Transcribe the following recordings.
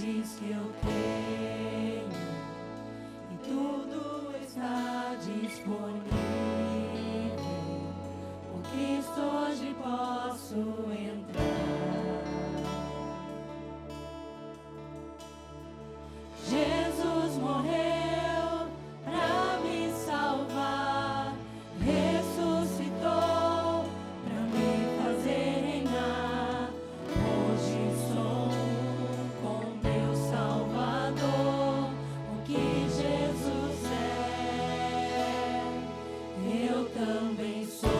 diz que eu tenho e tudo está disponível. Por Cristo hoje posso entrar. Jesus morreu pra me salvar, ressuscitou pra me fazer reinar. Hoje sou com meu Salvador, o que Jesus é, eu também sou.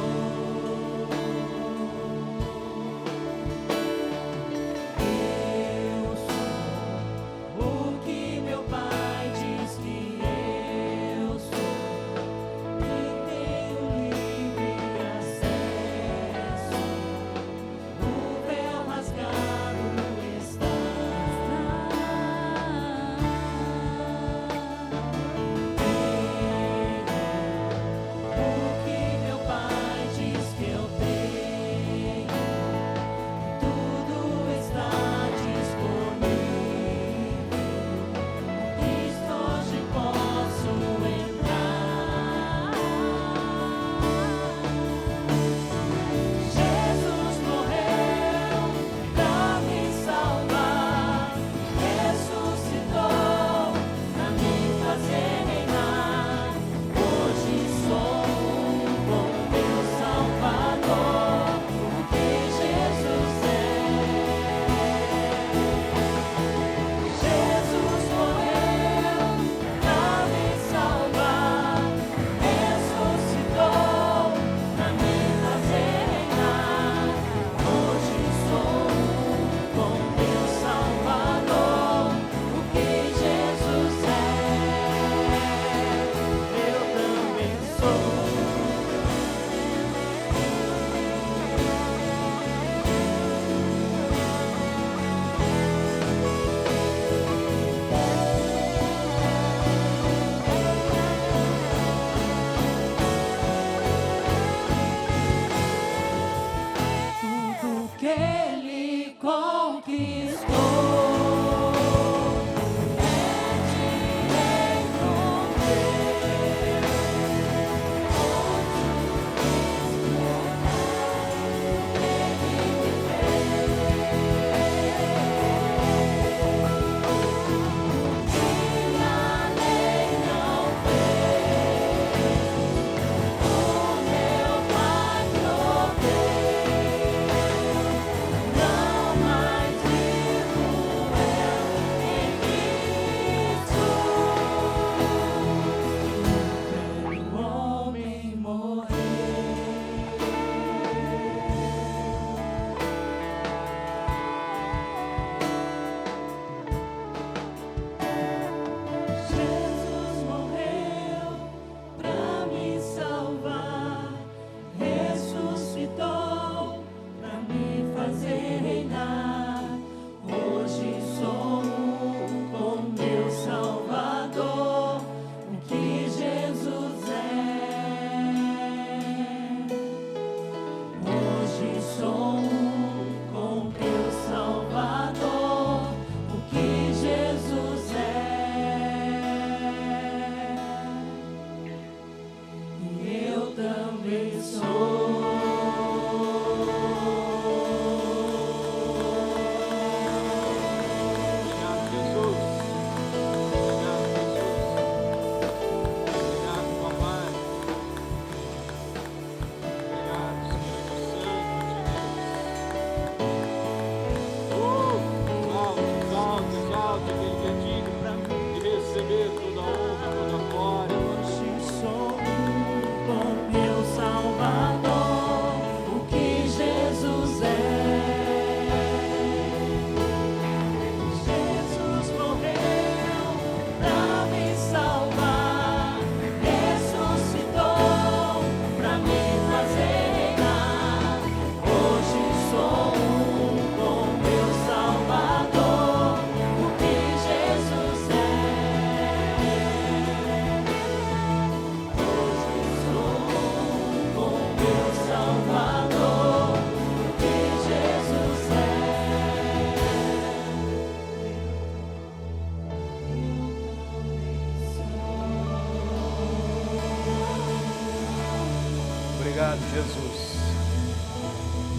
Jesus.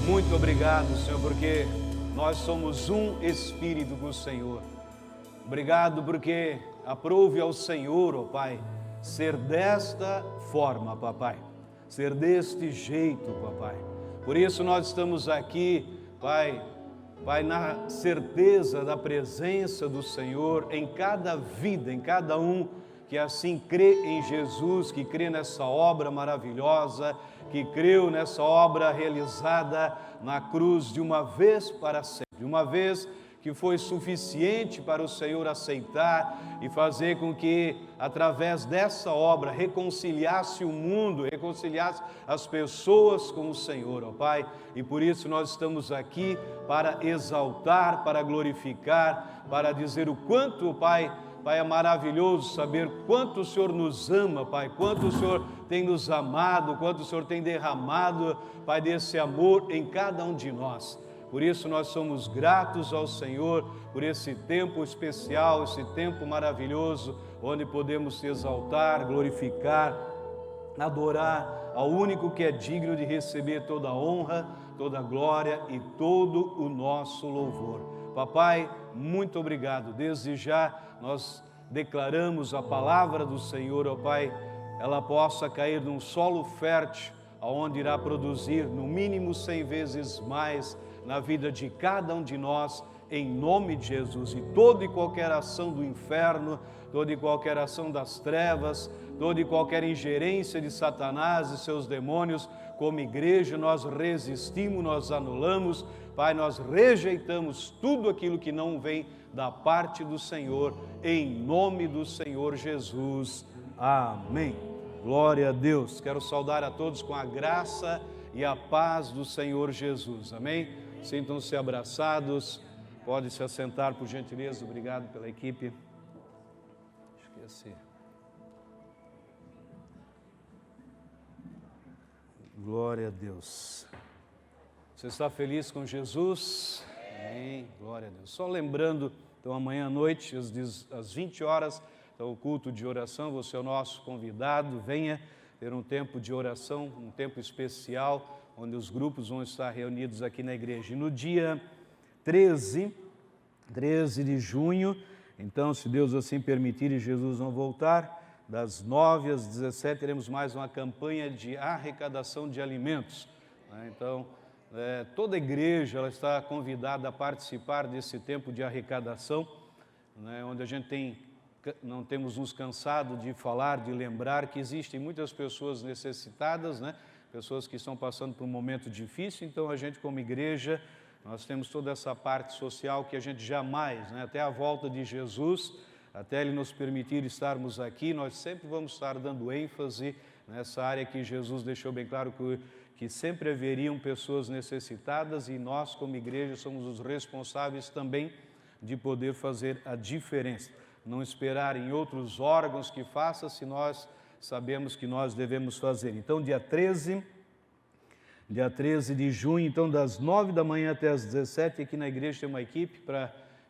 Muito obrigado, Senhor, porque nós somos um Espírito com o Senhor. Obrigado porque aprove ao Senhor, ó Pai, ser desta forma, papai, ser deste jeito, papai. Por isso nós estamos aqui, Pai, na certeza da presença do Senhor em cada vida, em cada um que assim crê em Jesus, que crê nessa obra maravilhosa, que creu nessa obra realizada na cruz de uma vez para sempre, de uma vez que foi suficiente para o Senhor aceitar e fazer com que, através dessa obra, reconciliasse o mundo, reconciliasse as pessoas com o Senhor, ó Pai. E por isso nós estamos aqui para exaltar, para glorificar, para dizer o quanto, ó Pai, é maravilhoso saber quanto o Senhor nos ama, Pai, quanto o Senhor tem nos amado, quanto o Senhor tem derramado, Pai, desse amor em cada um de nós. Por isso nós somos gratos ao Senhor por esse tempo especial, esse tempo maravilhoso, onde podemos exaltar, glorificar, adorar ao único que é digno de receber toda a honra, toda a glória e todo o nosso louvor. Papai, muito obrigado. Desde já nós declaramos a palavra do Senhor, ó Pai, ela possa cair num solo fértil, aonde irá produzir no mínimo 100 vezes mais na vida de cada um de nós, em nome de Jesus. E toda e qualquer ação do inferno, toda e qualquer ação das trevas, toda e qualquer ingerência de Satanás e seus demônios, como igreja nós resistimos, nós anulamos, Pai, nós rejeitamos tudo aquilo que não vem da parte do Senhor, em nome do Senhor Jesus. Amém. Glória a Deus. Quero saudar a todos com a graça e a paz do Senhor Jesus. Amém? Sintam-se abraçados. Pode se assentar, por gentileza. Obrigado pela equipe. Esqueci. Glória a Deus. Você está feliz com Jesus? Amém. Glória a Deus. Só lembrando, então amanhã à noite, às 20 horas, então o culto de oração. Você é o nosso convidado. Venha ter um tempo de oração, um tempo especial, onde os grupos vão estar reunidos aqui na igreja. E no dia 13 de junho, então, se Deus assim permitir e Jesus não voltar, das 9 às 17, teremos mais uma campanha de arrecadação de alimentos. Então, toda a igreja ela está convidada a participar desse tempo de arrecadação, onde a gente não temos nos cansado de falar, de lembrar que existem muitas pessoas necessitadas, pessoas que estão passando por um momento difícil. Então a gente como igreja, nós temos toda essa parte social que a gente jamais, até a volta de Jesus, até Ele nos permitir estarmos aqui, nós sempre vamos estar dando ênfase nessa área que Jesus deixou bem claro que sempre haveriam pessoas necessitadas e nós como igreja somos os responsáveis também de poder fazer a diferença. Não esperar em outros órgãos que façam, se nós sabemos que nós devemos fazer. Então, dia 13 de junho, então das 9 da manhã até as 17, aqui na igreja tem uma equipe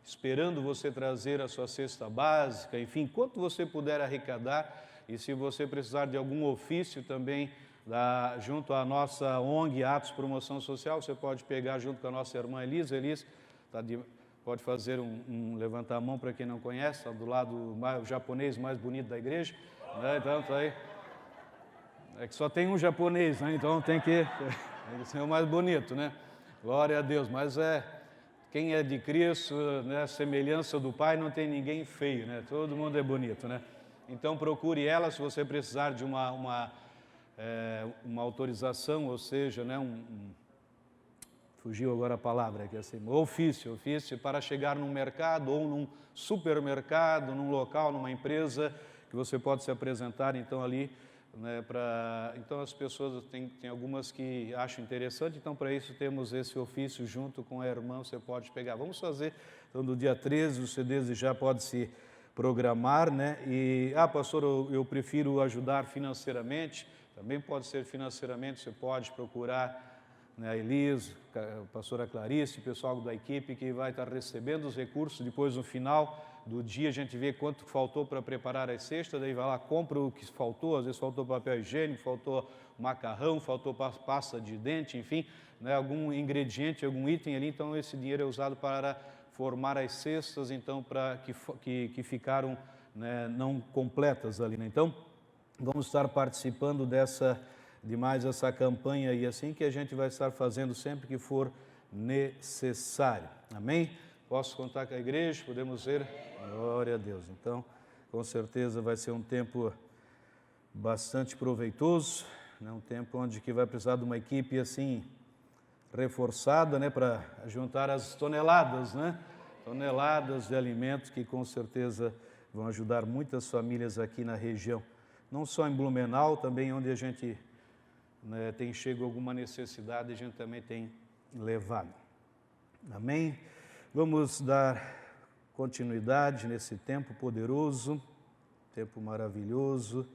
esperando você trazer a sua cesta básica, enfim, quanto você puder arrecadar. E se você precisar de algum ofício também, junto à nossa ONG Atos Promoção Social, você pode pegar junto com a nossa irmã Elisa. Elisa pode fazer levantar a mão para quem não conhece, está do lado o japonês mais bonito da igreja, então tá aí. É que só tem um japonês, então tem que ser o mais bonito, Glória a Deus. Mas quem é de Cristo, a semelhança do Pai, não tem ninguém feio, Todo mundo é bonito, Então procure ela se você precisar de uma autorização, ou seja, fugiu agora a palavra aqui assim, ofício para chegar num mercado ou num supermercado, num local, numa empresa, que você pode se apresentar então ali, então as pessoas tem algumas que acham interessante, então para isso temos esse ofício junto com a irmã, você pode pegar. Vamos fazer, então no dia 13, você desde já pode se programar, E, pastor, eu prefiro ajudar financeiramente, também pode ser financeiramente, você pode procurar a Elisa, a pastora Clarice, o pessoal da equipe que vai estar recebendo os recursos depois no final do dia, a gente vê quanto faltou para preparar as cestas, daí vai lá, compra o que faltou, às vezes faltou papel higiênico, faltou macarrão, faltou pasta de dente, enfim, né, algum ingrediente, algum item ali, então esse dinheiro é usado para formar as cestas, então, para que ficaram, né, não completas ali, né? Então, vamos estar participando de mais essa campanha e assim que a gente vai estar fazendo sempre que for necessário. Amém? Posso contar com a igreja? Podemos ver? Glória a Deus. Então, com certeza vai ser um tempo bastante proveitoso, né? Um tempo onde que vai precisar de uma equipe assim reforçada, né, para juntar as toneladas, né? Toneladas de alimentos que com certeza vão ajudar muitas famílias aqui na região. Não só em Blumenau, também onde a gente, né, tem chego alguma necessidade, a gente também tem levado. Amém? Vamos dar continuidade nesse tempo poderoso, tempo maravilhoso.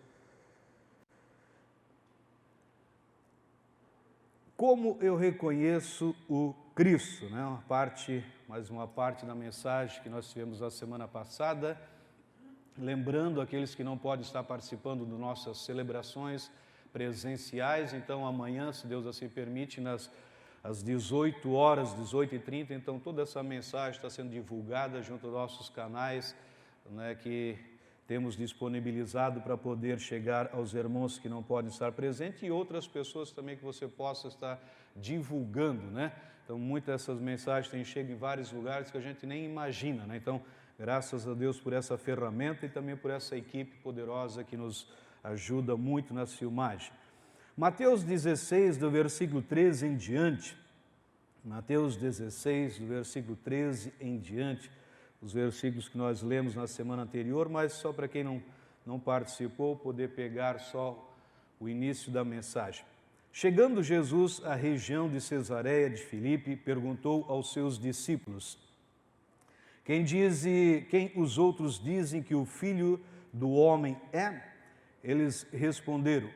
Como eu reconheço o Cristo, né? Mais uma parte da mensagem que nós tivemos na semana passada, lembrando aqueles que não podem estar participando de nossas celebrações presenciais, então amanhã, se Deus assim permite, às 18 horas, 18h30, então toda essa mensagem está sendo divulgada junto aos nossos canais, né, que temos disponibilizado para poder chegar aos irmãos que não podem estar presentes e outras pessoas também que você possa estar divulgando, né? Então, muitas dessas mensagens têm chegado em vários lugares que a gente nem imagina, né? Então, graças a Deus por essa ferramenta e também por essa equipe poderosa que nos ajuda muito nas filmagens. Mateus 16, do versículo 13 em diante, Mateus 16, do versículo 13 em diante, os versículos que nós lemos na semana anterior, mas só para quem não participou, poder pegar só o início da mensagem. Chegando Jesus à região de Cesareia de Filipe, perguntou aos seus discípulos: quem os outros dizem que o Filho do Homem é? Eles responderam: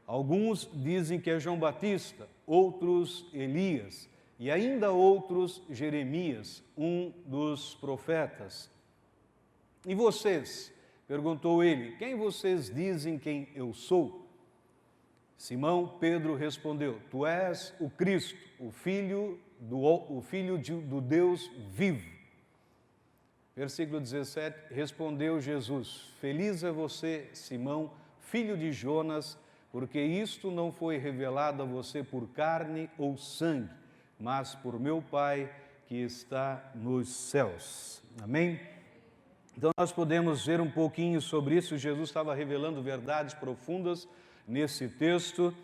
alguns dizem que é João Batista, outros Elias, e ainda outros Jeremias, um dos profetas. E vocês? Perguntou ele: quem vocês dizem quem eu sou? Simão Pedro respondeu: tu és o Cristo, o Filho do Deus vivo. Versículo 17, respondeu Jesus: feliz é você, Simão, filho de Jonas, porque isto não foi revelado a você por carne ou sangue, mas por meu Pai que está nos céus. Amém? Então nós podemos ver um pouquinho sobre isso. Jesus estava revelando verdades profundas nesse texto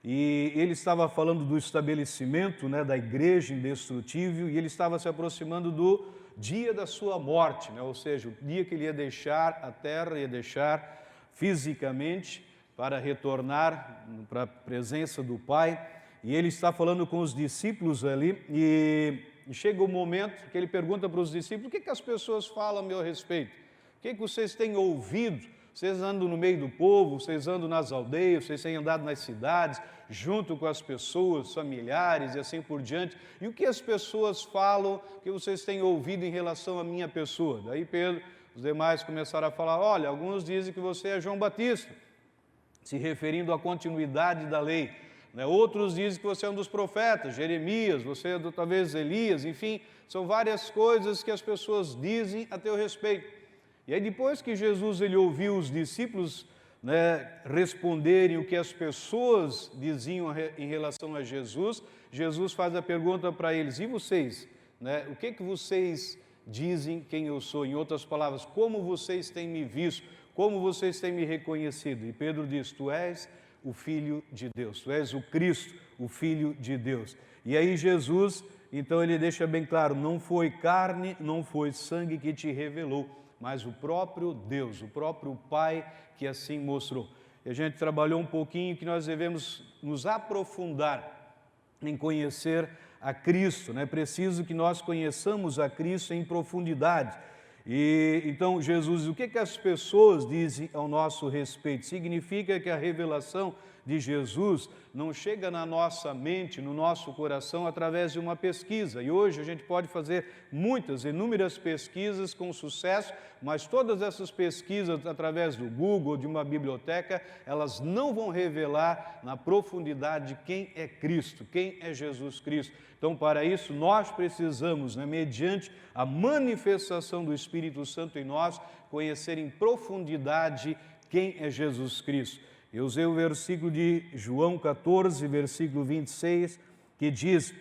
e ele estava falando do estabelecimento, né, da igreja indestrutível, e ele estava se aproximando do dia da sua morte, né? Ou seja, o dia que ele ia deixar a terra, ia deixar fisicamente para retornar para a presença do Pai. E ele está falando com os discípulos ali e chega o momento que ele pergunta para os discípulos: o que as pessoas falam a meu respeito? O que vocês têm ouvido? Vocês andam no meio do povo, vocês andam nas aldeias, vocês têm andado nas cidades, junto com as pessoas, familiares e assim por diante. E o que as pessoas falam que vocês têm ouvido em relação à minha pessoa? Daí Pedro, os demais começaram a falar: olha, alguns dizem que você é João Batista, se referindo à continuidade da lei. Outros dizem que você é um dos profetas, Jeremias, você é talvez Elias, enfim, são várias coisas que as pessoas dizem a teu respeito. E aí depois que Jesus ele ouviu os discípulos, né, responderem o que as pessoas diziam em relação a Jesus, Jesus faz a pergunta para eles: e vocês? Né, o que vocês dizem quem eu sou? Em outras palavras, como vocês têm me visto? Como vocês têm me reconhecido? E Pedro diz: tu és o Filho de Deus, tu és o Cristo, o Filho de Deus. E aí Jesus, então ele deixa bem claro: não foi carne, não foi sangue que te revelou, mas o próprio Deus, o próprio Pai que assim mostrou. E a gente trabalhou um pouquinho que nós devemos nos aprofundar em conhecer a Cristo, né? É preciso que nós conheçamos a Cristo em profundidade. E então Jesus, o que as pessoas dizem ao nosso respeito? Significa que a revelação de Jesus não chega na nossa mente, no nosso coração, através de uma pesquisa. E hoje a gente pode fazer inúmeras pesquisas com sucesso, mas todas essas pesquisas, através do Google, de uma biblioteca, elas não vão revelar na profundidade quem é Cristo, quem é Jesus Cristo. Então, para isso, nós precisamos, mediante a manifestação do Espírito Santo em nós, conhecer em profundidade quem é Jesus Cristo. Eu usei o versículo de João 14, versículo 26, que diz: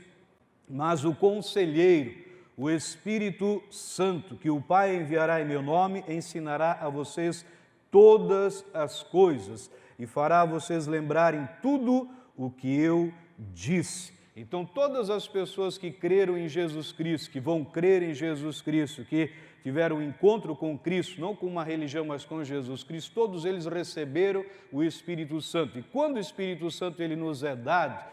mas o Conselheiro, o Espírito Santo, que o Pai enviará em meu nome, ensinará a vocês todas as coisas e fará vocês lembrarem tudo o que eu disse. Então, todas as pessoas que creram em Jesus Cristo, que vão crer em Jesus Cristo, que tiveram um encontro com Cristo, não com uma religião, mas com Jesus Cristo, todos eles receberam o Espírito Santo. E quando o Espírito Santo ele nos é dado,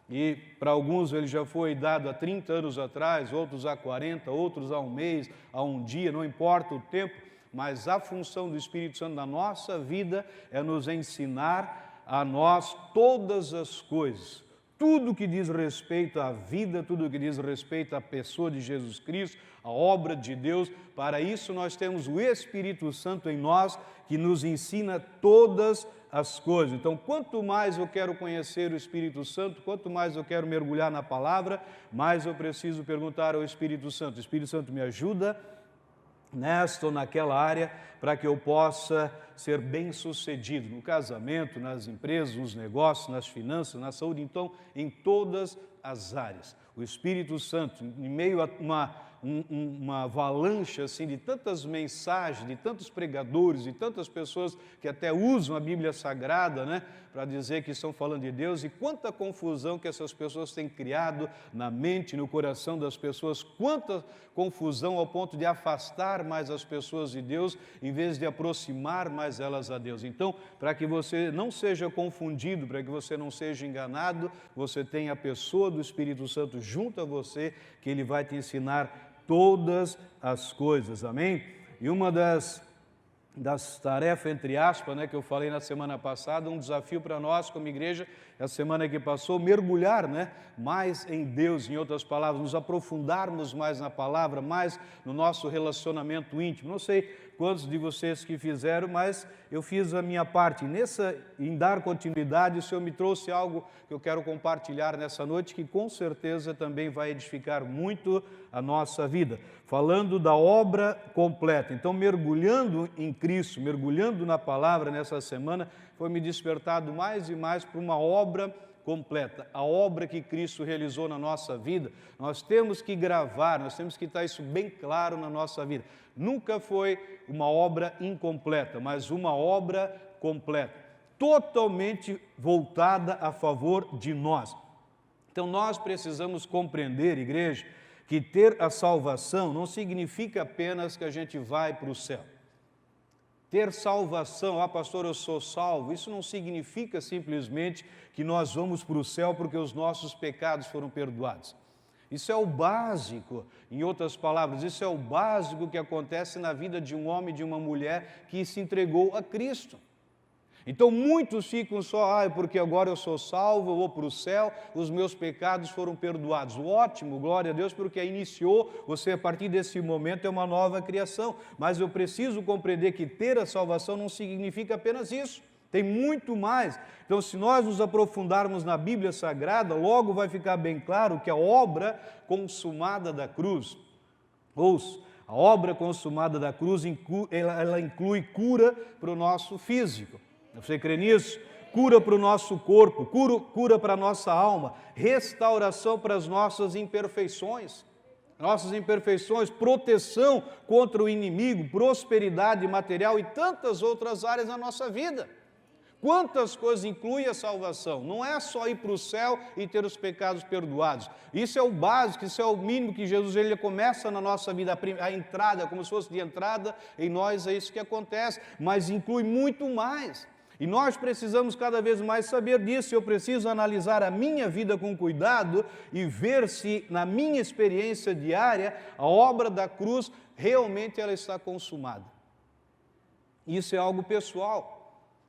e para alguns ele já foi dado há 30 anos atrás, outros há 40, outros há um mês, há um dia, não importa o tempo, mas a função do Espírito Santo na nossa vida é nos ensinar a nós todas as coisas. Tudo que diz respeito à vida, tudo que diz respeito à pessoa de Jesus Cristo, à obra de Deus, para isso nós temos o Espírito Santo em nós, que nos ensina todas as coisas. Então, quanto mais eu quero conhecer o Espírito Santo, quanto mais eu quero mergulhar na palavra, mais eu preciso perguntar ao Espírito Santo: Espírito Santo, me ajuda nesta ou naquela área, para que eu possa ser bem-sucedido no casamento, nas empresas, nos negócios, nas finanças, na saúde, então, em todas as áreas. O Espírito Santo, em meio a uma avalanche assim, de tantas mensagens, de tantos pregadores, de tantas pessoas que até usam a Bíblia Sagrada, para dizer que estão falando de Deus, e quanta confusão que essas pessoas têm criado na mente, no coração das pessoas, quanta confusão ao ponto de afastar mais as pessoas de Deus, em vez de aproximar mais elas a Deus. Então, para que você não seja confundido, para que você não seja enganado, você tem a pessoa do Espírito Santo junto a você, que ele vai te ensinar todas as coisas, amém? E uma das tarefas, entre aspas, que eu falei na semana passada, um desafio para nós como igreja, a semana que passou, mergulhar, mais em Deus, em outras palavras, nos aprofundarmos mais na palavra, mais no nosso relacionamento íntimo. Não sei quantos de vocês que fizeram, mas eu fiz a minha parte. Em dar continuidade, o Senhor me trouxe algo que eu quero compartilhar nessa noite, que com certeza também vai edificar muito a nossa vida. Falando da obra completa. Então, mergulhando em Cristo, mergulhando na palavra nessa semana, foi me despertado mais e mais para uma obra completa, a obra que Cristo realizou na nossa vida. Nós temos que gravar, nós temos que estar isso bem claro na nossa vida. Nunca foi uma obra incompleta, mas uma obra completa, totalmente voltada a favor de nós. Então nós precisamos compreender, igreja, que ter a salvação não significa apenas que a gente vai para o céu. Ter salvação, pastor, eu sou salvo, isso não significa simplesmente que nós vamos para o céu porque os nossos pecados foram perdoados. Isso é o básico, em outras palavras, isso é o básico que acontece na vida de um homem e de uma mulher que se entregou a Cristo. Então muitos ficam só, porque agora eu sou salvo, eu vou para o céu, os meus pecados foram perdoados. Ótimo, glória a Deus, porque iniciou, você a partir desse momento é uma nova criação. Mas eu preciso compreender que ter a salvação não significa apenas isso. Tem muito mais. Então, se nós nos aprofundarmos na Bíblia Sagrada, logo vai ficar bem claro que a obra consumada da cruz, ouça, a obra consumada da cruz, ela inclui cura para o nosso físico. Você crê nisso? Cura para o nosso corpo, cura para a nossa alma, restauração para as nossas imperfeições. Proteção contra o inimigo, prosperidade material e tantas outras áreas na nossa vida. Quantas coisas inclui a salvação? Não é só ir para o céu e ter os pecados perdoados. Isso é o básico, isso é o mínimo que Jesus ele começa na nossa vida, a entrada, como se fosse de entrada em nós, é isso que acontece, mas inclui muito mais. E nós precisamos cada vez mais saber disso. Eu preciso analisar a minha vida com cuidado e ver se na minha experiência diária a obra da cruz realmente ela está consumada. Isso é algo pessoal.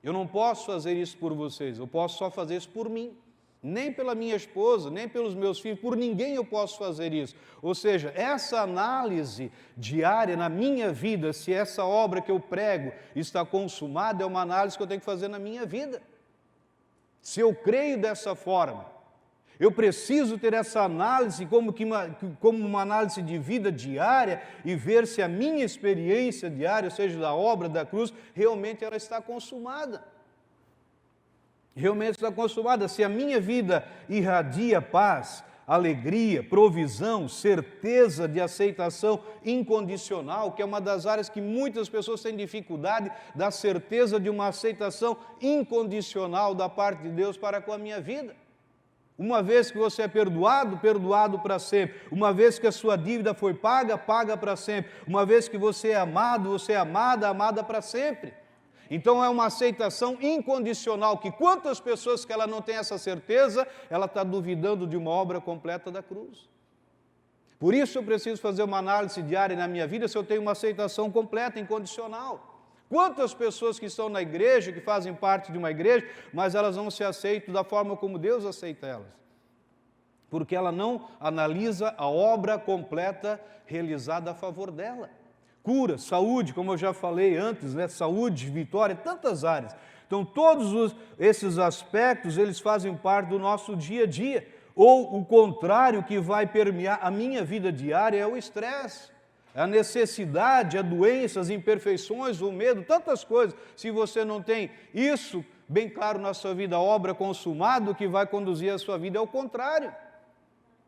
Eu não posso fazer isso por vocês, eu posso só fazer isso por mim. Nem pela minha esposa, nem pelos meus filhos, por ninguém eu posso fazer isso. Ou seja, essa análise diária na minha vida, se essa obra que eu prego está consumada, é uma análise que eu tenho que fazer na minha vida. Se eu creio dessa forma, eu preciso ter essa análise como uma análise de vida diária e ver se a minha experiência diária, ou seja, da obra da cruz, realmente ela está consumada. Realmente está consumada. Se a minha vida irradia paz, alegria, provisão, certeza de aceitação incondicional, que é uma das áreas que muitas pessoas têm dificuldade, da certeza de uma aceitação incondicional da parte de Deus para com a minha vida. Uma vez que você é perdoado, perdoado para sempre. Uma vez que a sua dívida foi paga, paga para sempre. Uma vez que você é amado, você é amada, amada para sempre. Então é uma aceitação incondicional, que quantas pessoas que ela não tem essa certeza, ela está duvidando de uma obra completa da cruz. Por isso eu preciso fazer uma análise diária na minha vida se eu tenho uma aceitação completa, incondicional. Quantas pessoas que estão na igreja, que fazem parte de uma igreja, mas elas não se aceitam da forma como Deus aceita elas. Porque ela não analisa a obra completa realizada a favor dela. Cura, saúde, como eu já falei antes, né? Saúde, vitória, tantas áreas. Então, todos esses aspectos, eles fazem parte do nosso dia a dia. Ou o contrário que vai permear a minha vida diária é o estresse, a necessidade, a doença, as imperfeições, o medo, tantas coisas. Se você não tem isso bem claro na sua vida, a obra consumada, o que vai conduzir a sua vida é o contrário.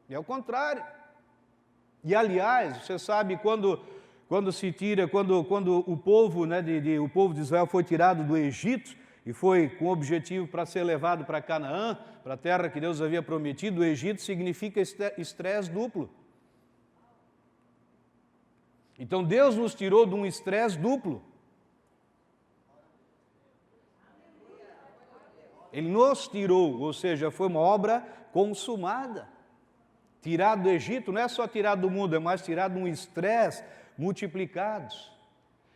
É o contrário. E, aliás, você sabe, quando o povo, o povo de Israel foi tirado do Egito e foi com o objetivo para ser levado para Canaã, para a terra que Deus havia prometido, o Egito significa estresse duplo. Então Deus nos tirou de um estresse duplo. Ele nos tirou, ou seja, foi uma obra consumada. Tirar do Egito não é só tirar do mundo, é mais tirar de um estresse multiplicados.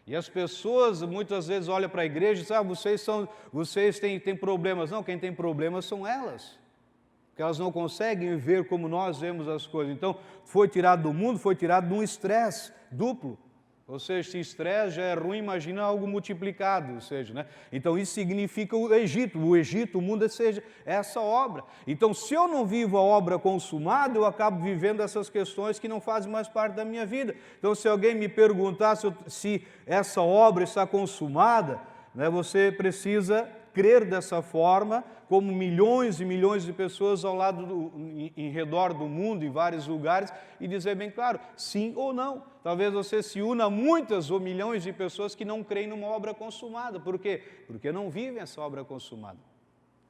E as pessoas muitas vezes olham para a igreja e dizem, vocês têm problemas. Não, quem tem problemas são elas. Porque elas não conseguem ver como nós vemos as coisas. Então, foi tirado do mundo, foi tirado de um estresse duplo. Ou seja, se estresse já é ruim, imagina algo multiplicado, ou seja, né? Então isso significa o Egito, o mundo seja essa obra. Então se eu não vivo a obra consumada, eu acabo vivendo essas questões que não fazem mais parte da minha vida. Então se alguém me perguntar se essa obra está consumada, né, você precisa crer dessa forma, como milhões e milhões de pessoas em redor do mundo, em vários lugares, e dizer bem claro, sim ou não. Talvez você se una a muitas ou milhões de pessoas que não creem numa obra consumada. Por quê? Porque não vivem essa obra consumada.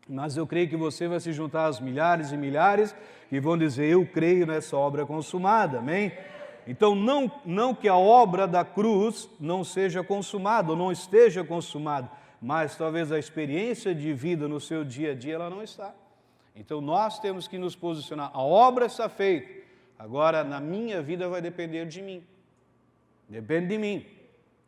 Mas eu creio que você vai se juntar às milhares e milhares que vão dizer, eu creio nessa obra consumada, amém? Então, não que a obra da cruz não seja consumada, ou não esteja consumada, mas talvez a experiência de vida no seu dia a dia, ela não está. Então, nós temos que nos posicionar. A obra está feita, agora na minha vida vai depender de mim. Depende de mim.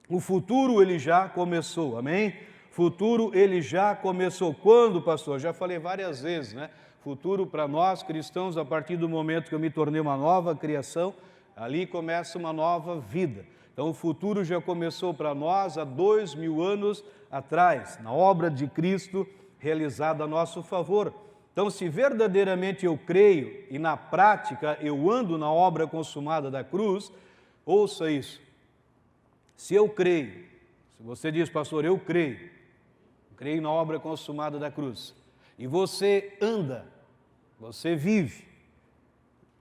O futuro, ele já começou, amém? Futuro, ele já começou. Quando, pastor? Já falei várias vezes, né? Futuro para nós, cristãos, a partir do momento que eu me tornei uma nova criação, ali começa uma nova vida. Então, o futuro já começou para nós há 2000 anos atrás, na obra de Cristo realizada a nosso favor. Então, se verdadeiramente eu creio e na prática eu ando na obra consumada da cruz, ouça isso. Se eu creio, se você diz, pastor, eu creio na obra consumada da cruz, e você anda, você vive,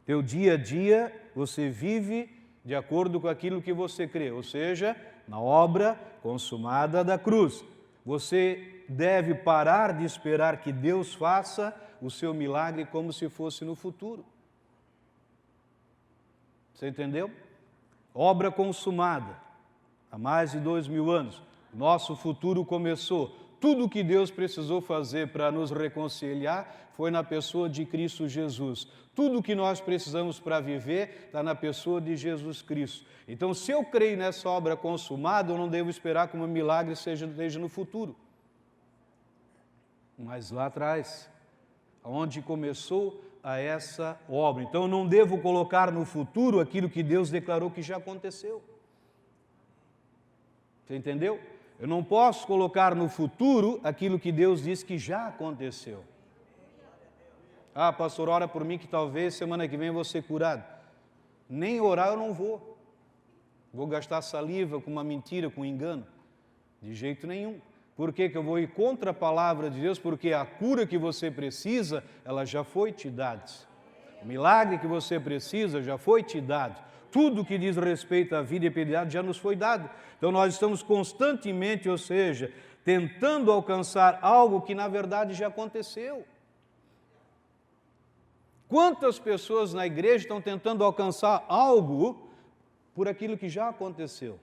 teu dia a dia, você vive de acordo com aquilo que você crê, ou seja, na obra consumada da cruz. Você deve parar de esperar que Deus faça o seu milagre como se fosse no futuro. Você entendeu? Obra consumada, há mais de 2000 anos. Nosso futuro começou. Tudo o que Deus precisou fazer para nos reconciliar foi na pessoa de Cristo Jesus. Tudo o que nós precisamos para viver está na pessoa de Jesus Cristo. Então, se eu creio nessa obra consumada, eu não devo esperar que um milagre esteja no futuro. mas lá atrás, onde começou a essa obra. Então eu não devo colocar no futuro aquilo que Deus declarou que já aconteceu. Você entendeu? Eu não posso colocar no futuro aquilo que Deus disse que já aconteceu. Ah, pastor, ora por mim que talvez semana que vem eu vou ser curado. Nem orar eu não vou. Vou gastar saliva com uma mentira, com um engano? De jeito nenhum. Por que eu vou ir contra a palavra de Deus? Porque a cura que você precisa, ela já foi te dada. O milagre que você precisa já foi te dado. Tudo que diz respeito à vida e à piedade já nos foi dado. Então nós estamos constantemente, ou seja, tentando alcançar algo que na verdade já aconteceu. Quantas pessoas na igreja estão tentando alcançar algo por aquilo que já aconteceu?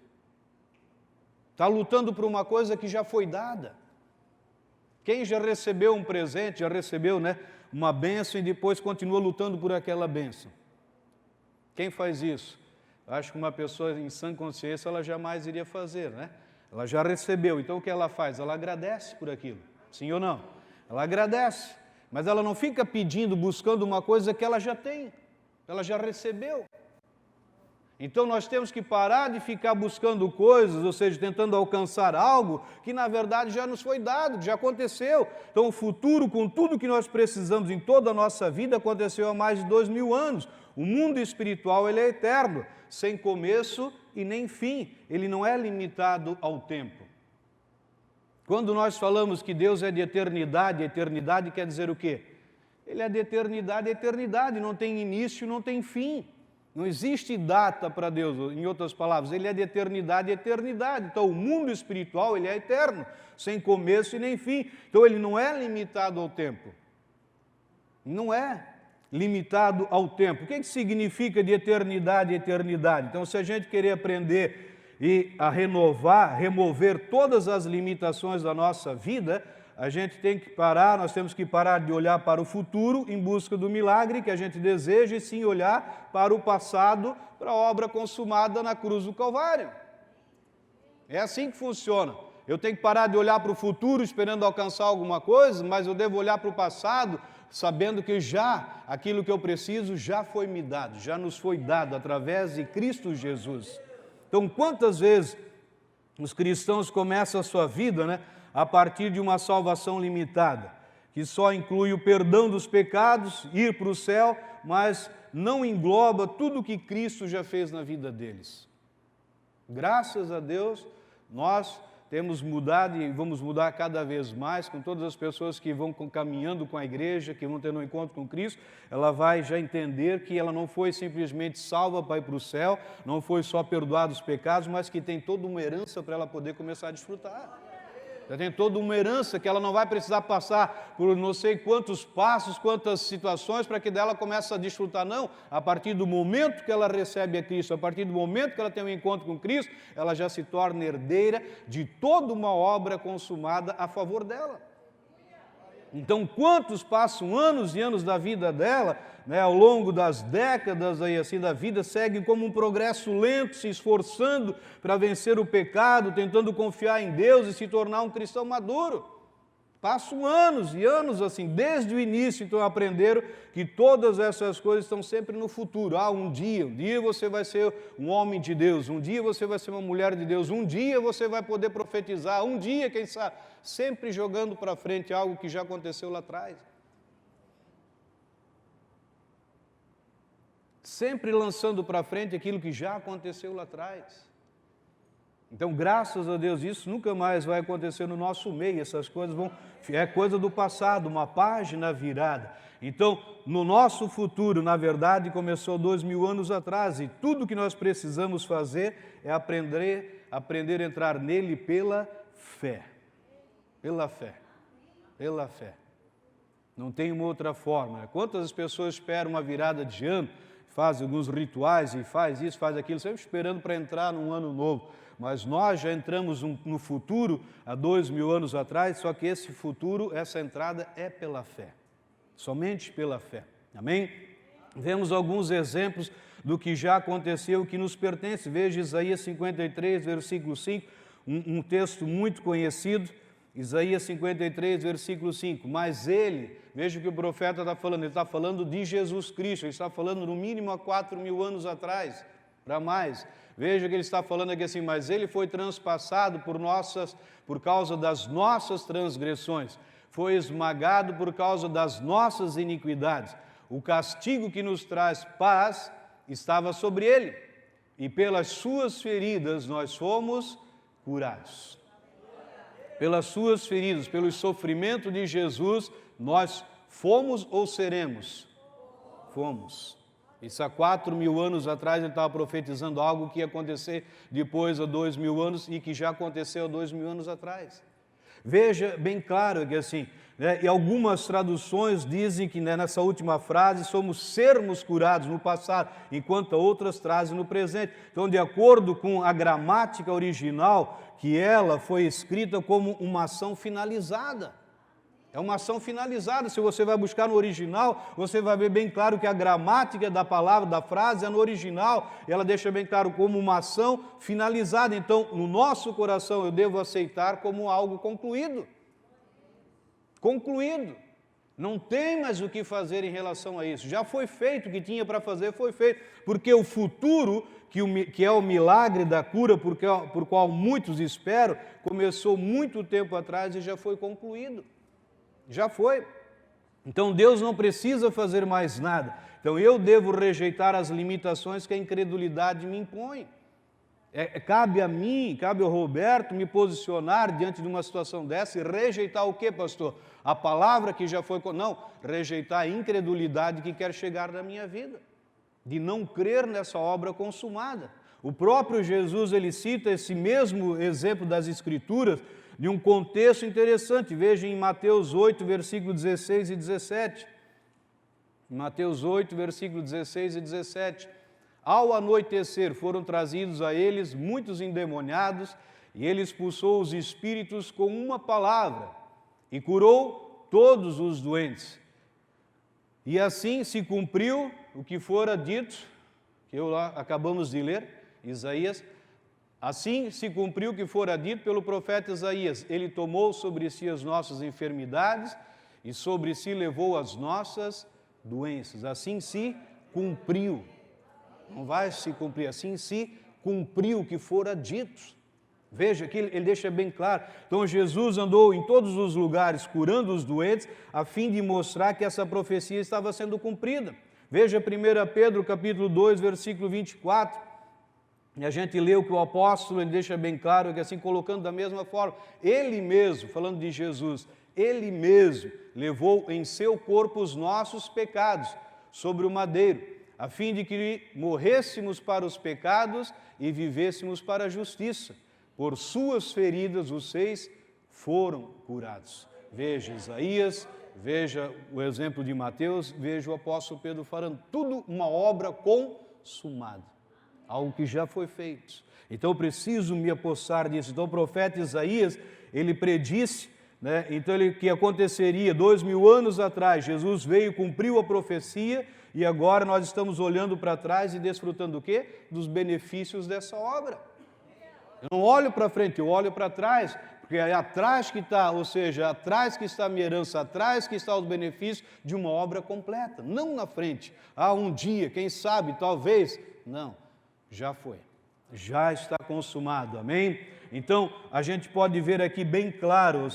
Está lutando por uma coisa que já foi dada. Quem já recebeu um presente, já recebeu, uma bênção e depois continua lutando por aquela bênção? Quem faz isso? Acho que uma pessoa em sã consciência, ela jamais iria fazer, Ela já recebeu, então o que ela faz? Ela agradece por aquilo, sim ou não? Ela agradece, mas ela não fica pedindo, buscando uma coisa que ela já tem, ela já recebeu. Então nós temos que parar de ficar buscando coisas, ou seja, tentando alcançar algo que na verdade já nos foi dado, já aconteceu. Então o futuro, com tudo que nós precisamos em toda a nossa vida, aconteceu há mais de 2000 anos. O mundo espiritual, ele é eterno, sem começo e nem fim. Ele não é limitado ao tempo. Quando nós falamos que Deus é de eternidade, eternidade quer dizer o quê? Ele é de eternidade, eternidade, não tem início, não tem fim. Não existe data para Deus, em outras palavras, Ele é de eternidade, eternidade. Então, o mundo espiritual, ele é eterno, sem começo e nem fim. Então, ele não é limitado ao tempo. Não é limitado ao tempo. O que significa de eternidade, eternidade? Então, se a gente querer aprender e a renovar, remover todas as limitações da nossa vida, a gente tem que parar, nós temos que parar de olhar para o futuro em busca do milagre que a gente deseja e sim olhar para o passado, para a obra consumada na cruz do Calvário. É assim que funciona. Eu tenho que parar de olhar para o futuro esperando alcançar alguma coisa, mas eu devo olhar para o passado sabendo que já aquilo que eu preciso já foi me dado, já nos foi dado através de Cristo Jesus. Então, quantas vezes os cristãos começam a sua vida, a partir de uma salvação limitada, que só inclui o perdão dos pecados, ir para o céu, mas não engloba tudo o que Cristo já fez na vida deles. Graças a Deus, nós temos mudado e vamos mudar cada vez mais com todas as pessoas que vão caminhando com a igreja, que vão tendo um encontro com Cristo, ela vai já entender que ela não foi simplesmente salva para ir para o céu, não foi só perdoar os pecados, mas que tem toda uma herança para ela poder começar a desfrutar. Já tem toda uma herança que ela não vai precisar passar por não sei quantos passos, quantas situações para que dela comece a desfrutar, não. A partir do momento que ela recebe a Cristo, a partir do momento que ela tem um encontro com Cristo, ela já se torna herdeira de toda uma obra consumada a favor dela. Então, quantos passam anos e anos da vida dela, ao longo das décadas aí, assim, da vida, seguem como um progresso lento, se esforçando para vencer o pecado, tentando confiar em Deus e se tornar um cristão maduro. Passam anos e anos assim, desde o início, então aprenderam que todas essas coisas estão sempre no futuro. Um dia você vai ser um homem de Deus, um dia você vai ser uma mulher de Deus, um dia você vai poder profetizar, um dia, quem sabe, sempre jogando para frente algo que já aconteceu lá atrás. Sempre lançando para frente aquilo que já aconteceu lá atrás. Então, graças a Deus, isso nunca mais vai acontecer no nosso meio, essas coisas é coisa do passado, uma página virada. Então, no nosso futuro, na verdade, começou 2000 anos atrás e tudo que nós precisamos fazer é aprender a entrar nele pela fé. Pela fé. Pela fé. Não tem uma outra forma. Quantas pessoas esperam uma virada de ano, fazem alguns rituais e faz isso, faz aquilo, sempre esperando para entrar num ano novo. Mas nós já entramos no futuro há 2000 anos atrás, só que esse futuro, essa entrada é pela fé, somente pela fé, amém? Vemos alguns exemplos do que já aconteceu, que nos pertence. Veja Isaías 53, versículo 5, um texto muito conhecido, Isaías 53, versículo 5. Mas ele, veja o que o profeta está falando, ele está falando de Jesus Cristo, ele está falando no mínimo há 4.000 anos atrás, para mais. Veja que ele está falando aqui assim, mas ele foi transpassado por causa das nossas transgressões, foi esmagado por causa das nossas iniquidades. O castigo que nos traz paz estava sobre ele, e pelas suas feridas nós fomos curados. Pelas suas feridas, pelo sofrimento de Jesus, nós fomos ou seremos? Fomos. Isso há 4.000 anos atrás ele estava profetizando algo que ia acontecer depois há 2.000 anos e que já aconteceu há 2.000 anos atrás. Veja bem claro que assim, e algumas traduções dizem que nessa última frase somos sermos curados no passado, enquanto outras trazem no presente. Então, de acordo com a gramática original, que ela foi escrita como uma ação finalizada. É uma ação finalizada. Se você vai buscar no original, você vai ver bem claro que a gramática da palavra, da frase, é no original, e ela deixa bem claro como uma ação finalizada. Então, no nosso coração, eu devo aceitar como algo concluído. Concluído. Não tem mais o que fazer em relação a isso. Já foi feito, o que tinha para fazer foi feito. Porque o futuro, que é o milagre da cura, por qual muitos esperam, começou muito tempo atrás e já foi concluído. Já foi. Então Deus não precisa fazer mais nada. Então eu devo rejeitar as limitações que a incredulidade me impõe. Cabe a mim, cabe ao Roberto me posicionar diante de uma situação dessa e rejeitar o quê, pastor? A palavra que já foi... Não, rejeitar a incredulidade que quer chegar na minha vida, de não crer nessa obra consumada. O próprio Jesus, ele cita esse mesmo exemplo das Escrituras de um contexto interessante. Veja em Mateus 8, versículo 16 e 17. Mateus 8, versículo 16 e 17. Ao anoitecer foram trazidos a eles muitos endemoniados, e ele expulsou os espíritos com uma palavra, e curou todos os doentes. E assim se cumpriu o que fora dito, que acabamos de ler, Isaías. Assim se cumpriu o que fora dito pelo profeta Isaías. Ele tomou sobre si as nossas enfermidades e sobre si levou as nossas doenças. Assim se cumpriu. Não vai se cumprir, assim se cumpriu o que fora dito. Veja que ele deixa bem claro. Então Jesus andou em todos os lugares curando os doentes, a fim de mostrar que essa profecia estava sendo cumprida. Veja 1 Pedro capítulo 2, versículo 24. E a gente leu que o apóstolo, ele deixa bem claro que assim, colocando da mesma forma, ele mesmo, falando de Jesus, ele mesmo levou em seu corpo os nossos pecados sobre o madeiro, a fim de que morrêssemos para os pecados e vivêssemos para a justiça. Por suas feridas os seis foram curados. Veja Isaías, veja o exemplo de Mateus, veja o apóstolo Pedro falando, tudo uma obra consumada. Algo que já foi feito. Então eu preciso me apossar disso. Então o profeta Isaías, ele predisse, então que aconteceria 2.000 anos atrás. Jesus veio, cumpriu a profecia e agora nós estamos olhando para trás e desfrutando do quê? Dos benefícios dessa obra. Eu não olho para frente, eu olho para trás, porque é atrás que está, ou seja, atrás que está a minha herança, atrás que está os benefícios de uma obra completa, não na frente. Um dia, quem sabe, talvez, não. Já foi, já está consumado, amém? Então, a gente pode ver aqui bem claro,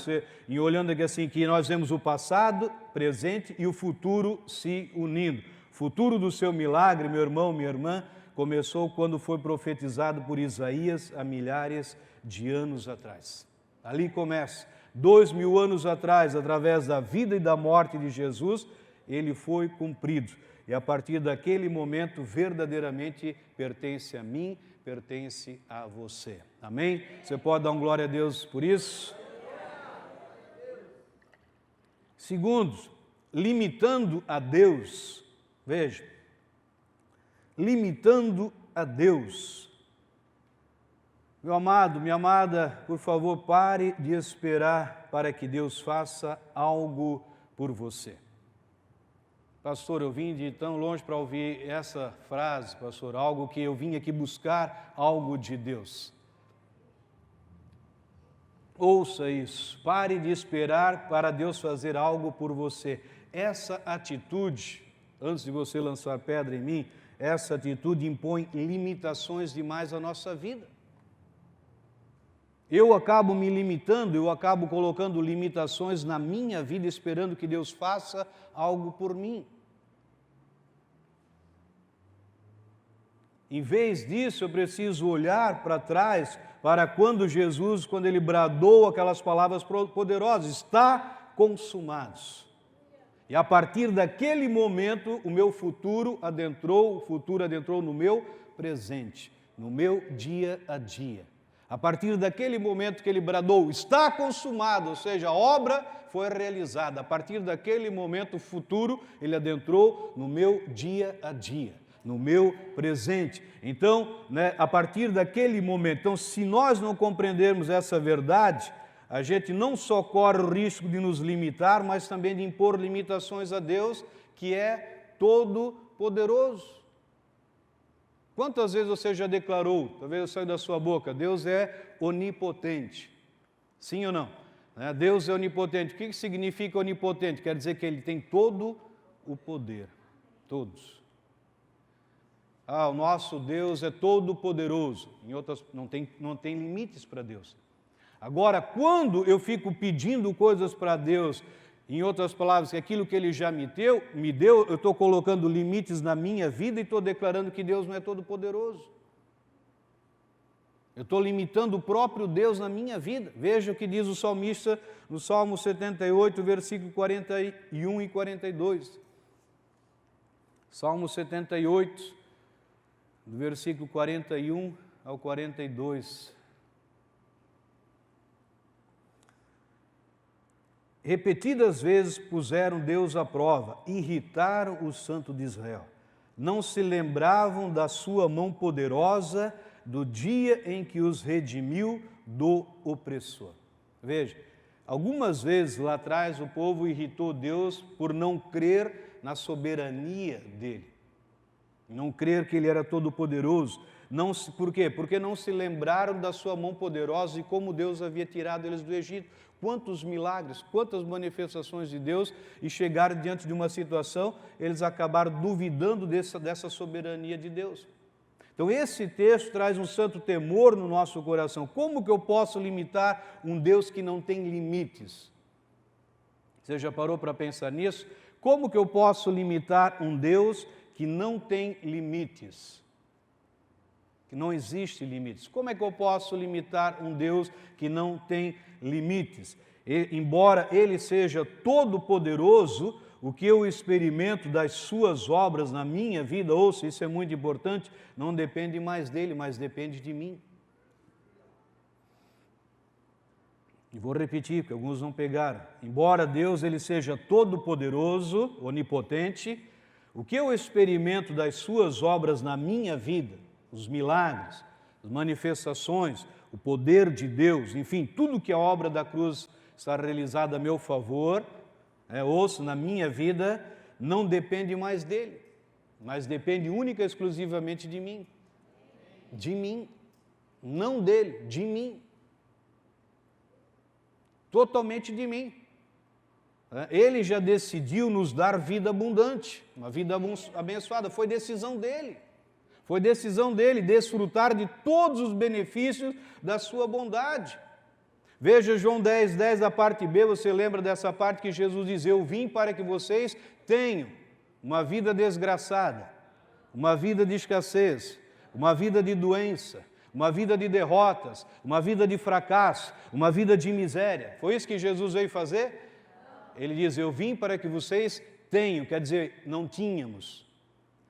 e olhando aqui assim, que nós vemos o passado, presente e o futuro se unindo. O futuro do seu milagre, meu irmão, minha irmã, começou quando foi profetizado por Isaías há milhares de anos atrás. Ali começa, 2.000 anos atrás, através da vida e da morte de Jesus, ele foi cumprido. E a partir daquele momento, verdadeiramente pertence a mim, pertence a você. Amém? Você pode dar glória a Deus por isso? Segundo, limitando a Deus. Veja, limitando a Deus. Meu amado, minha amada, por favor, pare de esperar para que Deus faça algo por você. Pastor, eu vim de tão longe para ouvir essa frase, pastor, algo que eu vim aqui buscar, algo de Deus. Ouça isso, pare de esperar para Deus fazer algo por você. Essa atitude, antes de você lançar pedra em mim, essa atitude impõe limitações demais à nossa vida. Eu acabo me limitando, eu acabo colocando limitações na minha vida, esperando que Deus faça algo por mim. Em vez disso, eu preciso olhar para trás, para quando Jesus, quando Ele bradou aquelas palavras poderosas, está consumados. E a partir daquele momento, o futuro adentrou no meu presente, no meu dia a dia. A partir daquele momento que Ele bradou, está consumado, ou seja, a obra foi realizada. A partir daquele momento, o futuro, Ele adentrou no meu dia a dia, no meu presente. Então, a partir daquele momento, então, se nós não compreendermos essa verdade, a gente não só corre o risco de nos limitar, mas também de impor limitações a Deus, que é todo-poderoso. Quantas vezes você já declarou, talvez saia da sua boca, Deus é onipotente? Sim ou não? Deus é onipotente. O que significa onipotente? Quer dizer que Ele tem todo o poder. Todos. O nosso Deus é todo-poderoso. Em outras, não tem limites para Deus. Agora, quando eu fico pedindo coisas para Deus, em outras palavras, que aquilo que Ele já me deu, eu estou colocando limites na minha vida e estou declarando que Deus não é todo-poderoso. Eu estou limitando o próprio Deus na minha vida. Veja o que diz o salmista no Salmo 78, versículo 41 e 42. Salmo 78, do versículo 41 ao 42. Repetidas vezes puseram Deus à prova, irritaram o Santo de Israel. Não se lembravam da sua mão poderosa, do dia em que os redimiu do opressor. Veja, algumas vezes lá atrás o povo irritou Deus por não crer na soberania dele. Não crer que Ele era todo-poderoso. Por quê? Porque não se lembraram da sua mão poderosa e como Deus havia tirado eles do Egito. Quantos milagres, quantas manifestações de Deus, e chegaram diante de uma situação, eles acabaram duvidando dessa soberania de Deus. Então esse texto traz um santo temor no nosso coração. Como que eu posso limitar um Deus que não tem limites? Você já parou para pensar nisso? Como que eu posso limitar um Deus que não tem limites? Que não existe limites. Como é que eu posso limitar um Deus que não tem limites? Embora Ele seja todo-poderoso, o que eu experimento das suas obras na minha vida, ouça, isso é muito importante, não depende mais dele, mas depende de mim. E vou repetir, porque alguns não pegaram. Embora Deus Ele seja todo-poderoso, onipotente, o que eu experimento das suas obras na minha vida, os milagres, as manifestações, o poder de Deus, enfim, tudo que a obra da cruz está realizada a meu favor, ouço, na minha vida, não depende mais dele, mas depende única e exclusivamente de mim. De mim, não dele, de mim. Totalmente de mim. Ele já decidiu nos dar vida abundante, uma vida abençoada, foi decisão dele. Foi decisão dele desfrutar de todos os benefícios da sua bondade. Veja João 10, 10, da parte B, você lembra dessa parte que Jesus diz, eu vim para que vocês tenham uma vida desgraçada, uma vida de escassez, uma vida de doença, uma vida de derrotas, uma vida de fracasso, uma vida de miséria. Foi isso que Jesus veio fazer? Ele diz, eu vim para que vocês tenham, quer dizer, não tínhamos.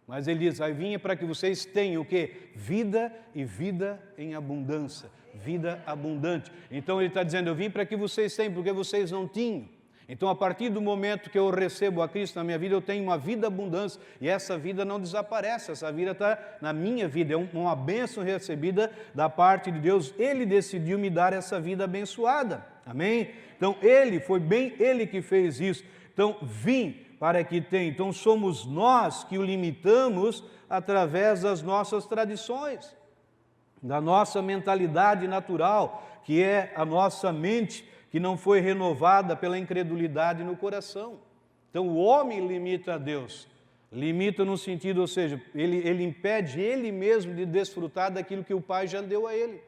Mas ele diz, aí vinha para que vocês tenham o quê? Vida e vida em abundância, vida abundante. Então ele está dizendo, eu vim para que vocês tenham, porque vocês não tinham. Então a partir do momento que eu recebo a Cristo na minha vida, eu tenho uma vida abundância. E essa vida não desaparece, essa vida está na minha vida, é uma bênção recebida da parte de Deus. Ele decidiu me dar essa vida abençoada, amém? Então foi bem Ele que fez isso. Então vim para que tenha. Então somos nós que o limitamos através das nossas tradições. da nossa mentalidade natural, que é a nossa mente que não foi renovada pela incredulidade no coração. Então o homem limita a Deus, limita no sentido, ou seja, ele impede ele mesmo de desfrutar daquilo que o Pai já deu a ele,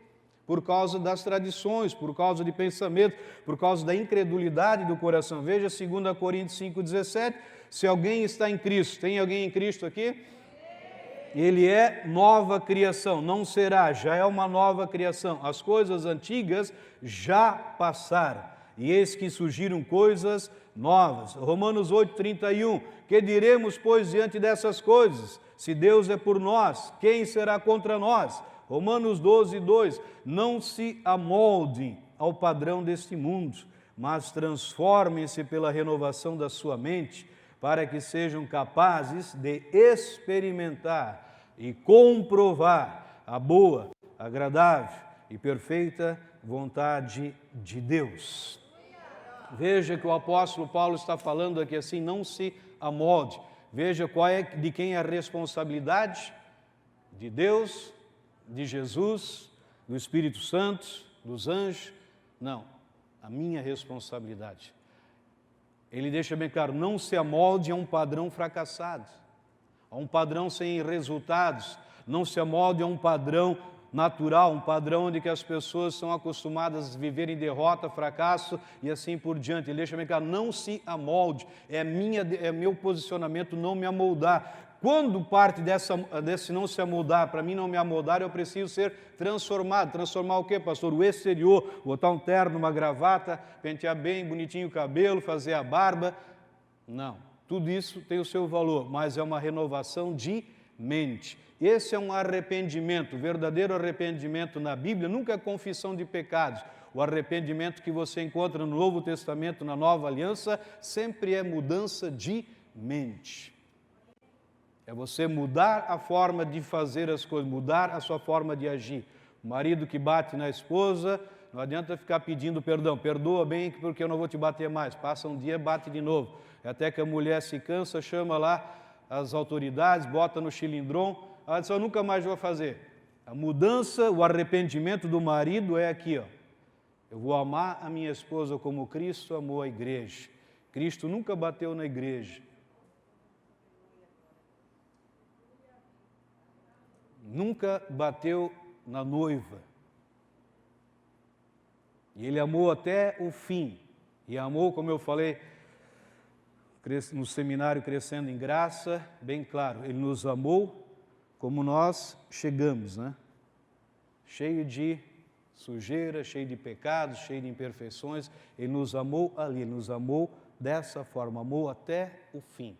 por causa das tradições, por causa de pensamento, por causa da incredulidade do coração. Veja 2 Coríntios 5,17, se alguém está em Cristo, tem alguém em Cristo aqui? Ele é nova criação, não será, já é uma nova criação. As coisas antigas já passaram, e eis que surgiram coisas novas. Romanos 8,31, que diremos, pois, diante dessas coisas? Se Deus é por nós, quem será contra nós? Romanos 12,2, não se amoldem ao padrão deste mundo, mas transformem-se pela renovação da sua mente, para que sejam capazes de experimentar e comprovar a boa, agradável e perfeita vontade de Deus. Veja que o apóstolo Paulo está falando aqui assim, não se amolde. Veja de quem é a responsabilidade? De Deus, de Jesus, do Espírito Santo, dos anjos. Não, a minha responsabilidade. Ele deixa bem claro, não se amolde a um padrão fracassado, a um padrão sem resultados, não se amolde a um padrão natural, um padrão onde que as pessoas são acostumadas a viver em derrota, fracasso e assim por diante. Ele deixa bem claro, não se amolde, é meu posicionamento não me amoldar. Quando parte desse não se amoldar, para mim não me amoldar, eu preciso ser transformado. Transformar o quê, pastor? O exterior, botar um terno, uma gravata, pentear bem bonitinho o cabelo, fazer a barba. Não, tudo isso tem o seu valor, mas é uma renovação de mente. Esse é um arrependimento, o verdadeiro arrependimento na Bíblia nunca é confissão de pecados. O arrependimento que você encontra no Novo Testamento, na Nova Aliança, sempre é mudança de mente. É você mudar a forma de fazer as coisas, mudar a sua forma de agir. O marido que bate na esposa, não adianta ficar pedindo perdão. Perdoa bem porque eu não vou te bater mais. Passa um dia, bate de novo. Até que a mulher se cansa, chama lá as autoridades, bota no xilindrão. Ela diz, eu nunca mais vou fazer. A mudança, o arrependimento do marido é aqui, ó. Eu vou amar a minha esposa como Cristo amou a igreja. Cristo nunca bateu na igreja. Nunca bateu na noiva. E ele amou até o fim. E amou, como eu falei, no seminário Crescendo em Graça, bem claro, ele nos amou como nós chegamos, né? Cheio de sujeira, cheio de pecados, cheio de imperfeições. Ele nos amou ali, ele nos amou dessa forma, amou até o fim.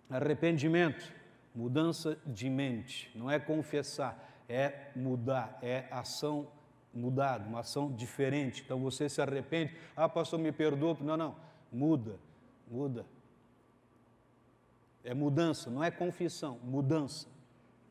Arrependimento. Mudança de mente, não é confessar, é mudar, é ação mudada, uma ação diferente. Então você se arrepende, pastor, me perdoa. Não, muda. É mudança, não é confissão, mudança.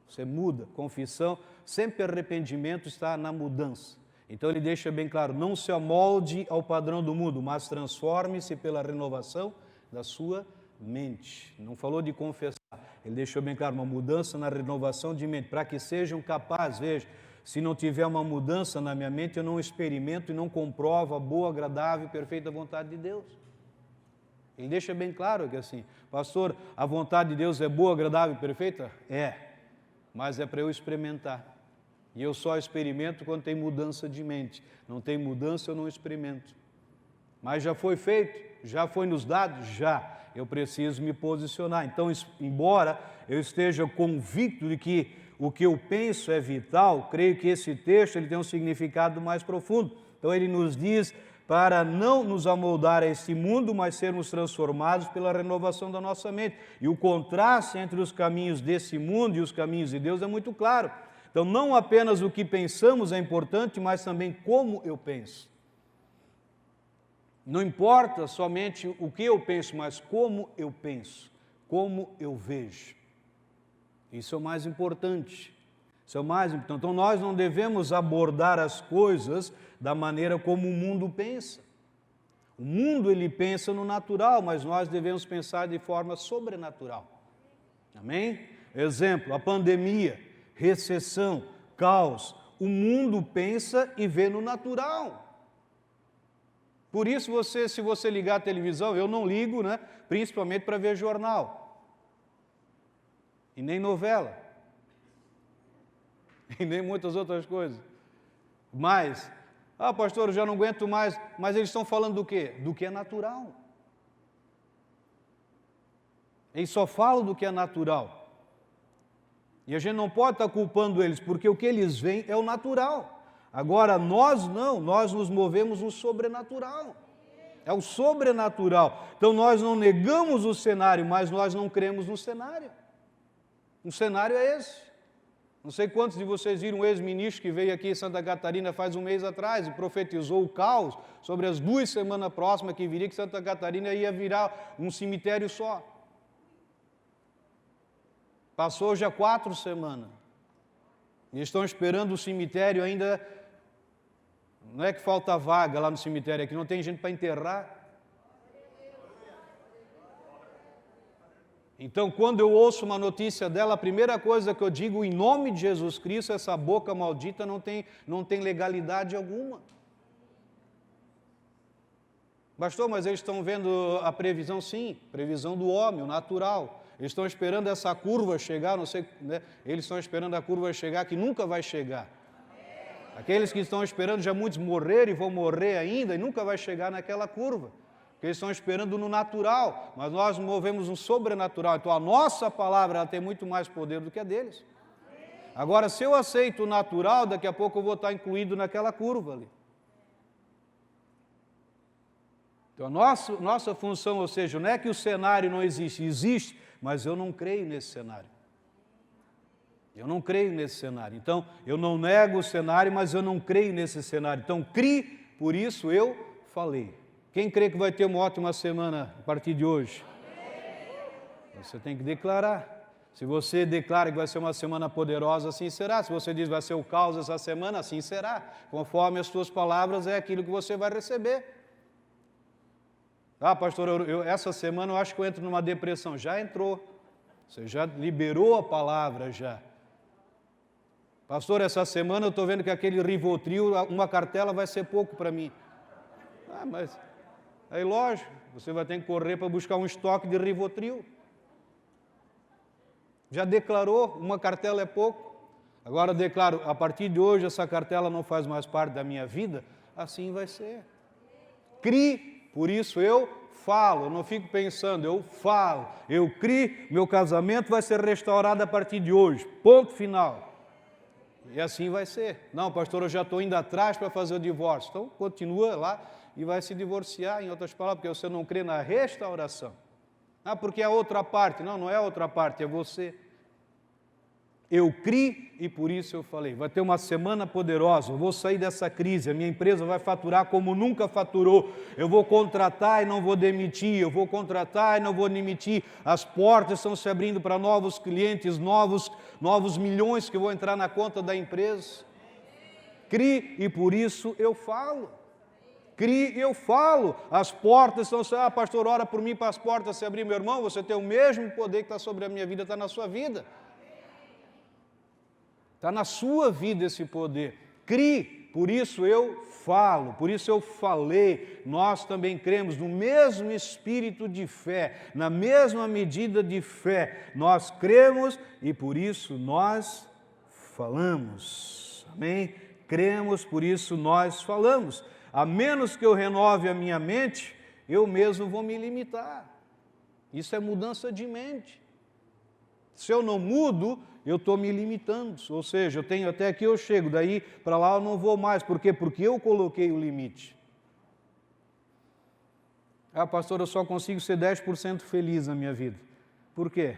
Você muda, confissão, sempre arrependimento está na mudança. Então ele deixa bem claro, não se amolde ao padrão do mundo, mas transforme-se pela renovação da sua mente. Não falou de confessar. Ele deixou bem claro, uma mudança na renovação de mente, para que sejam capazes, veja, se não tiver uma mudança na minha mente, eu não experimento e não comprovo a boa, agradável e perfeita vontade de Deus. Ele deixa bem claro que assim, pastor, a vontade de Deus é boa, agradável e perfeita? É, mas é para eu experimentar. E eu só experimento quando tem mudança de mente. Não tem mudança, eu não experimento. Mas já foi feito? Já foi nos dado? Já. Eu preciso me posicionar. Então, embora eu esteja convicto de que o que eu penso é vital, creio que esse texto ele tem um significado mais profundo. Então, ele nos diz para não nos amoldar a esse mundo, mas sermos transformados pela renovação da nossa mente. E o contraste entre os caminhos desse mundo e os caminhos de Deus é muito claro. Então, não apenas o que pensamos é importante, mas também como eu penso. Não importa somente o que eu penso, mas como eu penso, como eu vejo. Isso é o mais importante. Isso é o mais importante. Então, nós não devemos abordar as coisas da maneira como o mundo pensa. O mundo, ele pensa no natural, mas nós devemos pensar de forma sobrenatural. Amém? Exemplo, a pandemia, recessão, caos. O mundo pensa e vê no natural. Por isso, se você ligar a televisão, eu não ligo, né? Principalmente para ver jornal. E nem novela. E nem muitas outras coisas. Mas, pastor, eu já não aguento mais. Mas eles estão falando do quê? Do que é natural. Eles só falam do que é natural. E a gente não pode estar culpando eles, porque o que eles veem é o natural. Agora, nós não, nós nos movemos no sobrenatural. É o sobrenatural. Então, nós não negamos o cenário, mas nós não cremos no cenário. O cenário é esse. Não sei quantos de vocês viram um ex-ministro que veio aqui em Santa Catarina faz um mês atrás e profetizou o caos sobre as 2 semanas próximas que viria, que Santa Catarina ia virar um cemitério só. Passou já 4 semanas. E estão esperando o cemitério ainda. Não é que falta vaga lá no cemitério, é que não tem gente para enterrar. Então, quando eu ouço uma notícia dela, a primeira coisa que eu digo, em nome de Jesus Cristo, essa boca maldita não tem legalidade alguma. Pastor, mas eles estão vendo a previsão? Sim, previsão do homem, o natural. Eles estão esperando essa curva chegar, não sei, né? Eles estão esperando a curva chegar, que nunca vai chegar. Aqueles que estão esperando, já muitos morreram e vão morrer ainda, e nunca vai chegar naquela curva. Porque eles estão esperando no natural, mas nós movemos no sobrenatural. Então a nossa palavra ela tem muito mais poder do que a deles. Agora, se eu aceito o natural, daqui a pouco eu vou estar incluído naquela curva ali. Então a nossa função, ou seja, não é que o cenário não existe, existe, mas eu não creio nesse cenário. Eu não creio nesse cenário. Então, eu não nego o cenário, mas eu não creio nesse cenário. Então, crie, por isso eu falei. Quem crê que vai ter uma ótima semana a partir de hoje? Você tem que declarar. Se você declara que vai ser uma semana poderosa, assim será. Se você diz que vai ser o caos essa semana, assim será. Conforme as suas palavras, é aquilo que você vai receber. Pastor, essa semana eu acho que eu entro numa depressão. Já entrou. Você já liberou a palavra, já. Pastor, essa semana eu estou vendo que aquele Rivotril, uma cartela vai ser pouco para mim. Mas... Aí, lógico, você vai ter que correr para buscar um estoque de Rivotril. Já declarou, uma cartela é pouco. Agora eu declaro, a partir de hoje essa cartela não faz mais parte da minha vida, assim vai ser. Crie, por isso eu falo, eu não fico pensando, eu falo. Eu crio, meu casamento vai ser restaurado a partir de hoje, ponto final. E assim vai ser. Não, pastor, eu já estou indo atrás para fazer o divórcio. Então, continua lá. E vai se divorciar, em outras palavras, porque você não crê na restauração. Porque é a outra parte. Não, não é a outra parte, é você. Eu criei e por isso eu falei, vai ter uma semana poderosa, eu vou sair dessa crise, a minha empresa vai faturar como nunca faturou, eu vou contratar e não vou demitir, eu vou contratar e não vou demitir, as portas estão se abrindo para novos clientes, novos milhões que vão entrar na conta da empresa. Criei e por isso eu falo. Crie, eu falo, as portas estão... pastor, ora por mim para as portas se abrir. Meu irmão, você tem o mesmo poder que está sobre a minha vida, está na sua vida. Está na sua vida esse poder. Crie, por isso eu falo, por isso eu falei. Nós também cremos no mesmo espírito de fé, na mesma medida de fé. Nós cremos e por isso nós falamos. Amém? Cremos, por isso nós falamos. A menos que eu renove a minha mente, eu mesmo vou me limitar. Isso é mudança de mente. Se eu não mudo, eu estou me limitando. Ou seja, eu tenho até aqui eu chego, daí para lá eu não vou mais. Por quê? Porque eu coloquei o limite. Pastor, eu só consigo ser 10% feliz na minha vida. Por quê?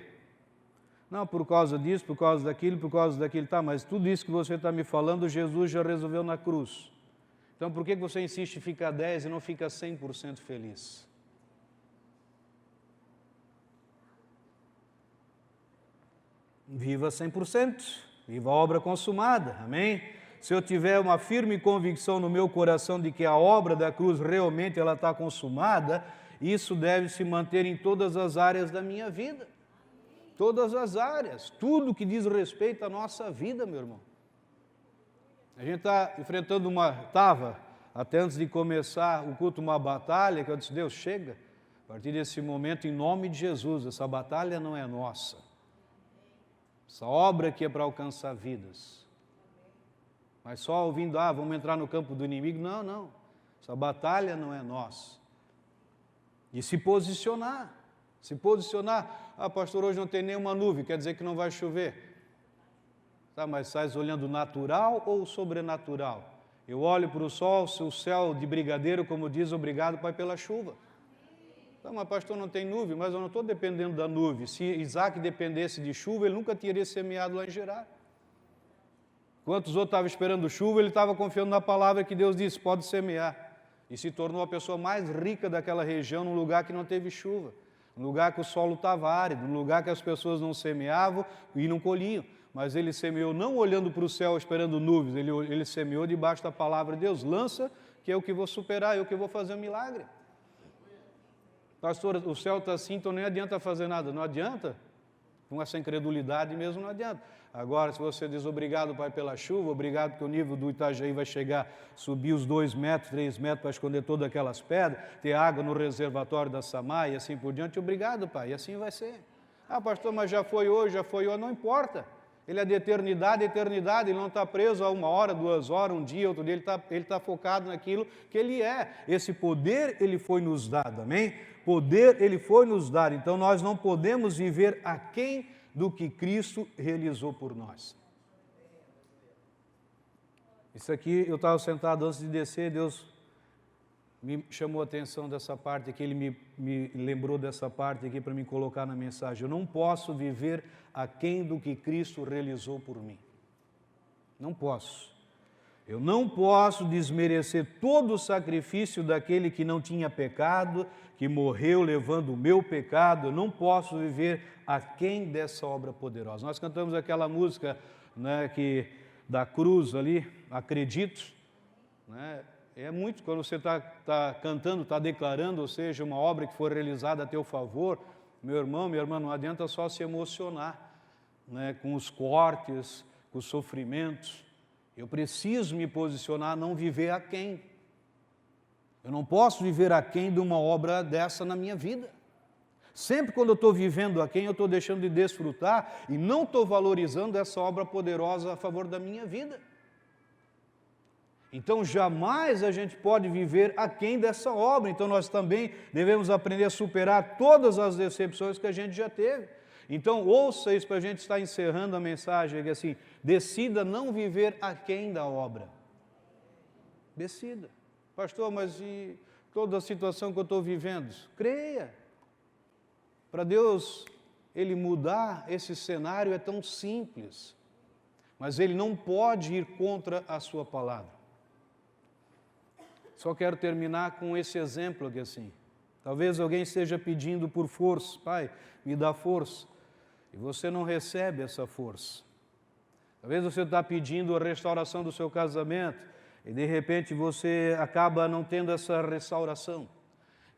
Não, por causa disso, por causa daquilo. Tá, mas tudo isso que você está me falando, Jesus já resolveu na cruz. Então, por que você insiste em ficar 10% e não fica 100% feliz? Viva 100%, viva a obra consumada, amém? Se eu tiver uma firme convicção no meu coração de que a obra da cruz realmente ela está consumada, isso deve se manter em todas as áreas da minha vida. Todas as áreas, tudo que diz respeito à nossa vida, meu irmão. A gente está enfrentando até antes de começar o culto, uma batalha, que eu disse, Deus, chega. A partir desse momento, em nome de Jesus, essa batalha não é nossa. Essa obra aqui é para alcançar vidas. Mas só ouvindo, vamos entrar no campo do inimigo. Não, não. Essa batalha não é nossa. E se posicionar. Pastor, hoje não tem nenhuma nuvem, quer dizer que não vai chover. Tá, mas estás olhando natural ou sobrenatural? Eu olho para o sol, o céu de brigadeiro, como diz, obrigado, Pai, pela chuva. Tá, mas pastor, não tem nuvem, mas eu não estou dependendo da nuvem. Se Isaac dependesse de chuva, ele nunca teria semeado lá em Gerar. Quantos outros estavam esperando chuva, ele estava confiando na palavra que Deus disse, pode semear. E se tornou a pessoa mais rica daquela região, num lugar que não teve chuva. Num lugar que o solo estava árido, num lugar que as pessoas não semeavam e não colhiam. Mas ele semeou não olhando para o céu esperando nuvens, ele semeou debaixo da palavra de Deus. Lança, que é o que vou superar, eu que vou fazer um milagre. Pastor, o céu está assim, então nem adianta fazer nada. Não adianta? Com essa incredulidade mesmo não adianta. Agora, se você diz obrigado, Pai, pela chuva, obrigado porque o nível do Itajaí vai subir os 2 metros, 3 metros para esconder todas aquelas pedras, ter água no reservatório da Samar e assim por diante, obrigado, Pai, e assim vai ser. Pastor, mas já foi hoje, não importa. Ele é de eternidade, ele não está preso a 1 hora, 2 horas, um dia, outro dia, ele está focado naquilo que ele é. Esse poder, ele foi nos dado, amém? Poder, ele foi nos dado, então nós não podemos viver aquém do que Cristo realizou por nós. Isso aqui, eu estava sentado antes de descer, Deus me chamou a atenção dessa parte aqui, Ele me lembrou dessa parte aqui para me colocar na mensagem. Eu não posso viver aquém do que Cristo realizou por mim. Não posso. Eu não posso desmerecer todo o sacrifício daquele que não tinha pecado, que morreu levando o meu pecado. Eu não posso viver aquém dessa obra poderosa. Nós cantamos aquela música, né, da cruz ali, acredito, né? É muito, quando você está cantando, está declarando, ou seja, uma obra que foi realizada a teu favor, meu irmão, minha irmã, não adianta só se emocionar, né, com os cortes, com os sofrimentos. Eu preciso me posicionar, não viver aquém. Eu não posso viver aquém de uma obra dessa na minha vida. Sempre quando eu estou vivendo aquém, eu estou deixando de desfrutar e não estou valorizando essa obra poderosa a favor da minha vida. Então, jamais a gente pode viver aquém dessa obra. Então, nós também devemos aprender a superar todas as decepções que a gente já teve. Então, ouça isso para a gente estar encerrando a mensagem, que assim, decida não viver aquém da obra. Decida. Pastor, mas e toda a situação que eu estou vivendo? Creia. Para Deus, Ele mudar esse cenário é tão simples. Mas Ele não pode ir contra a sua palavra. Só quero terminar com esse exemplo aqui assim. Talvez alguém esteja pedindo por força, Pai, me dá força, e você não recebe essa força. Talvez você está pedindo a restauração do seu casamento, e de repente você acaba não tendo essa restauração.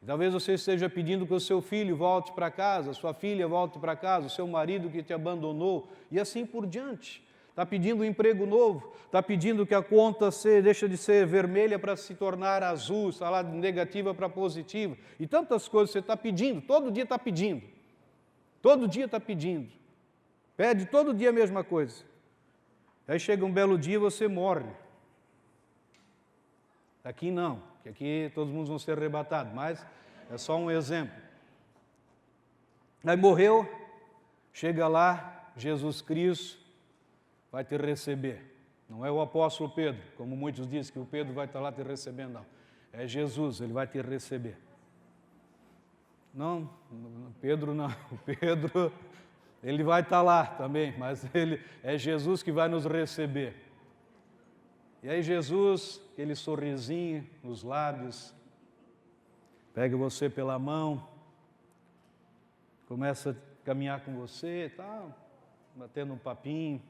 Talvez você esteja pedindo que o seu filho volte para casa, sua filha volte para casa, o seu marido que te abandonou, e assim por diante. Está pedindo um emprego novo, está pedindo que a conta deixe de ser vermelha para se tornar azul, está lá de negativa para positiva, e tantas coisas você está pedindo, todo dia está pedindo, pede todo dia a mesma coisa, aí chega um belo dia e você morre. Aqui não, que aqui todos mundo vão ser arrebatados, mas é só um exemplo. Aí morreu, chega lá, Jesus Cristo vai te receber. Não é o apóstolo Pedro, como muitos dizem que o Pedro vai estar lá te recebendo, não. É Jesus, ele vai te receber. Não, Pedro não. Pedro, ele vai estar lá também, mas é Jesus que vai nos receber. E aí Jesus, aquele sorrisinho nos lábios, pega você pela mão, começa a caminhar com você e tal, batendo um papinho.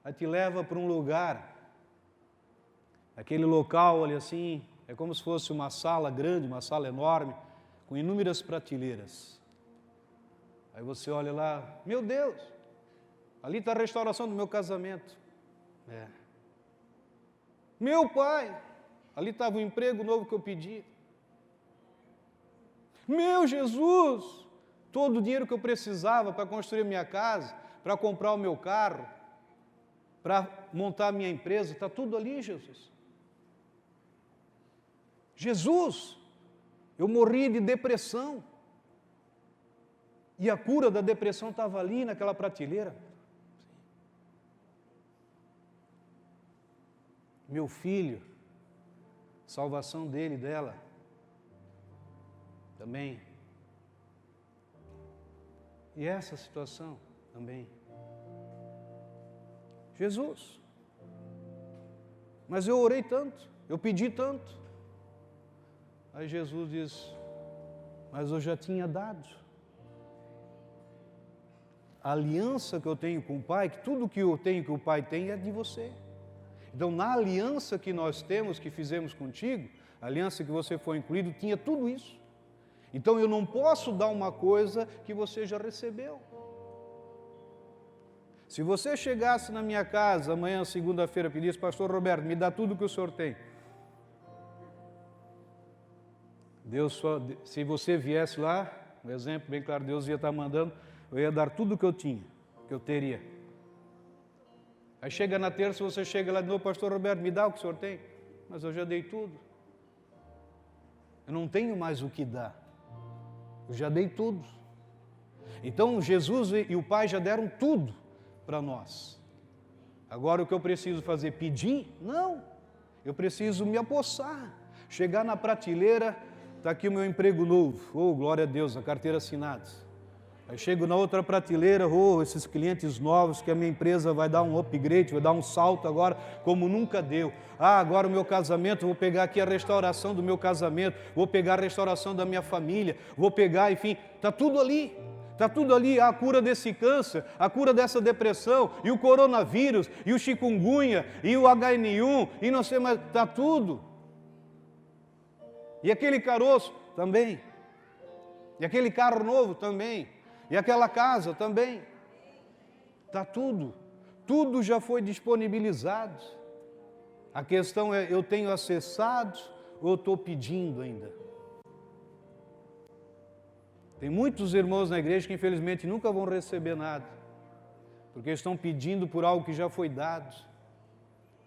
Aí te leva para um lugar, aquele local ali assim, é como se fosse uma sala grande, uma sala enorme, com inúmeras prateleiras. Aí você olha lá, meu Deus, ali está a restauração do meu casamento. Meu pai, ali estava o emprego novo que eu pedi. Meu Jesus, todo o dinheiro que eu precisava para construir a minha casa, para comprar o meu carro, para montar a minha empresa, está tudo ali, Jesus. Jesus, eu morri de depressão. E a cura da depressão estava ali naquela prateleira. Meu filho, salvação dele e dela, também. E essa situação também. Jesus. Mas eu orei tanto, eu pedi tanto. Aí Jesus diz, mas eu já tinha dado. A aliança que eu tenho com o Pai, que tudo que eu tenho que o Pai tem é de você. Então, na aliança que nós temos, que fizemos contigo, a aliança que você foi incluído, tinha tudo isso. Então, eu não posso dar uma coisa que você já recebeu. Se você chegasse na minha casa amanhã, segunda-feira, e pedisse, pastor Roberto, me dá tudo que o senhor tem. Se você viesse lá, um exemplo bem claro, Deus ia estar mandando, eu ia dar tudo que eu tinha, que eu teria. Aí chega na terça, você chega lá de novo, pastor Roberto, me dá o que o senhor tem. Mas eu já dei tudo. Eu não tenho mais o que dar. Eu já dei tudo. Então Jesus e o Pai já deram tudo para nós. Agora o que eu preciso fazer? Pedir? Não. Eu preciso me apossar. Chegar na prateleira, está aqui o meu emprego novo. Oh, glória a Deus, a carteira assinada. Aí chego na outra prateleira, esses clientes novos, que a minha empresa vai dar um upgrade, vai dar um salto agora, como nunca deu. Agora o meu casamento, vou pegar aqui a restauração do meu casamento, vou pegar a restauração da minha família, vou pegar, enfim, está tudo ali. Está tudo ali, a cura desse câncer, a cura dessa depressão, e o coronavírus, e o chikungunya, e o HN1, e não sei mais, está tudo. E aquele caroço também. E aquele carro novo também. E aquela casa também. Está tudo. Tudo já foi disponibilizado. A questão é, eu tenho acessado ou eu estou pedindo ainda? Tem muitos irmãos na igreja que infelizmente nunca vão receber nada. Porque estão pedindo por algo que já foi dado.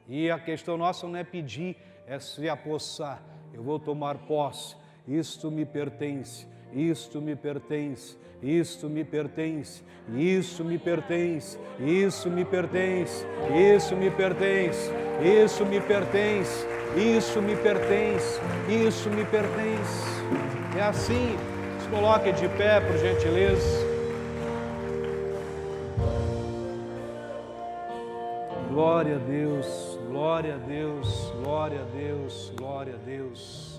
E a questão nossa não é pedir, é se apossar. Eu vou tomar posse. Isto me pertence. Isto me pertence, isto me pertence, isso me pertence, isso me pertence, isso me pertence, isso me pertence, isso me pertence, isso me pertence. É assim, se coloque de pé, por gentileza. Glória a Deus, glória a Deus, glória a Deus, glória a Deus.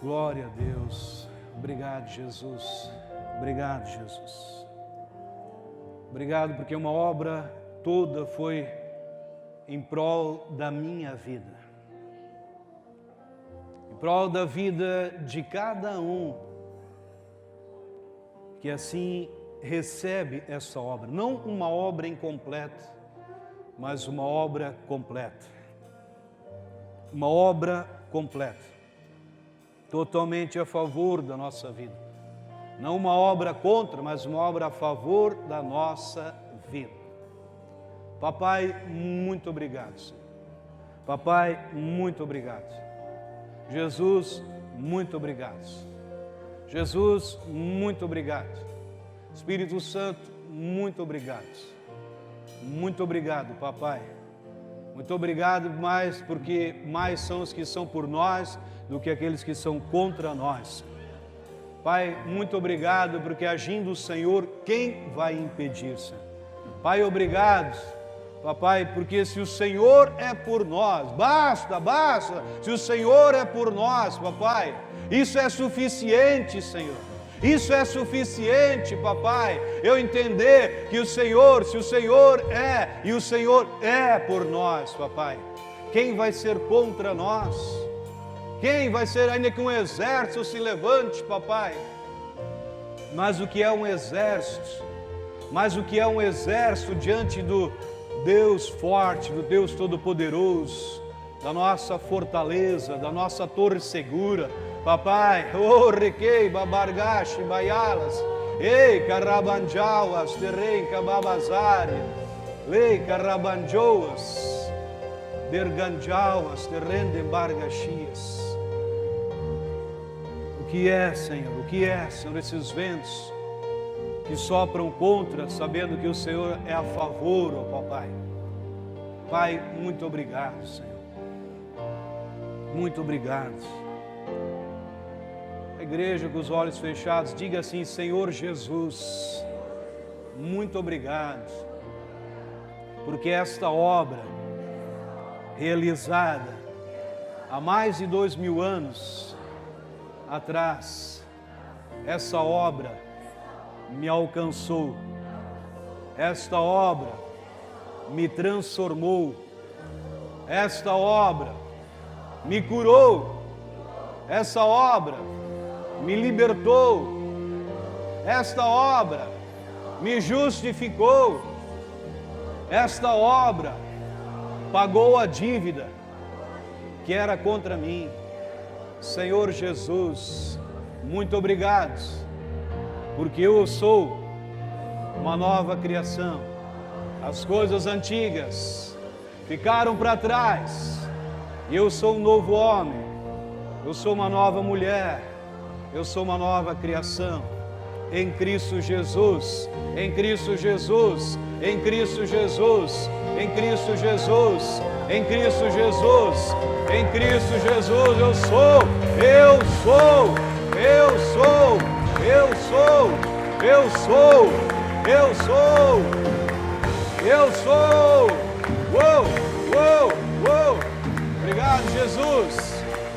Glória a Deus. Obrigado, Jesus. Obrigado, Jesus. Obrigado porque uma obra toda foi em prol da minha vida. Em prol da vida de cada um que assim recebe essa obra. Não uma obra incompleta, mas uma obra completa. Uma obra completa. Totalmente a favor da nossa vida. Não uma obra contra, mas uma obra a favor da nossa vida. Papai, muito obrigado, Senhor. Papai, muito obrigado. Jesus, muito obrigado. Jesus, muito obrigado. Espírito Santo, muito obrigado. Muito obrigado, papai. Muito obrigado mais porque mais são os que são por nós do que aqueles que são contra nós. Pai, muito obrigado, porque agindo o Senhor, quem vai impedir, Senhor? Pai, obrigado, papai, porque se o Senhor é por nós, basta, se o Senhor é por nós, papai, isso é suficiente, Senhor. Isso é suficiente, papai, eu entender que o Senhor, se o Senhor é, e o Senhor é por nós, papai, quem vai ser contra nós? Quem vai ser, ainda que um exército se levante, papai? Mas o que é um exército? Mas o que é um exército diante Deus forte, do Deus Todo-Poderoso, da nossa fortaleza, da nossa torre segura. Papai, oh, requei, babargashi, baialas, ei, carabanjauas, terrei, cababazari, lei, carabanjoas, derganjauas, terrende, bargaxias. O que é, Senhor? O que é, Senhor, esses ventos que sopram contra, sabendo que o Senhor é a favor, ó Papai? Pai, muito obrigado, Senhor. Muito obrigado. A igreja com os olhos fechados, diga assim: Senhor Jesus, muito obrigado, porque esta obra realizada há mais de 2000 anos atrás, essa obra me alcançou, esta obra me transformou, esta obra me curou, essa obra me libertou, esta obra me justificou, esta obra pagou a dívida que era contra mim. Senhor Jesus, muito obrigado, porque eu sou uma nova criação. As coisas antigas ficaram para trás e eu sou um novo homem, eu sou uma nova mulher, eu sou uma nova criação. Em Cristo Jesus, em Cristo Jesus, em Cristo Jesus, em Cristo Jesus, em Cristo Jesus, em Cristo Jesus, eu sou, eu sou, eu sou, eu sou, eu sou, eu sou, eu sou. Uou, uou, uou. Obrigado, Jesus.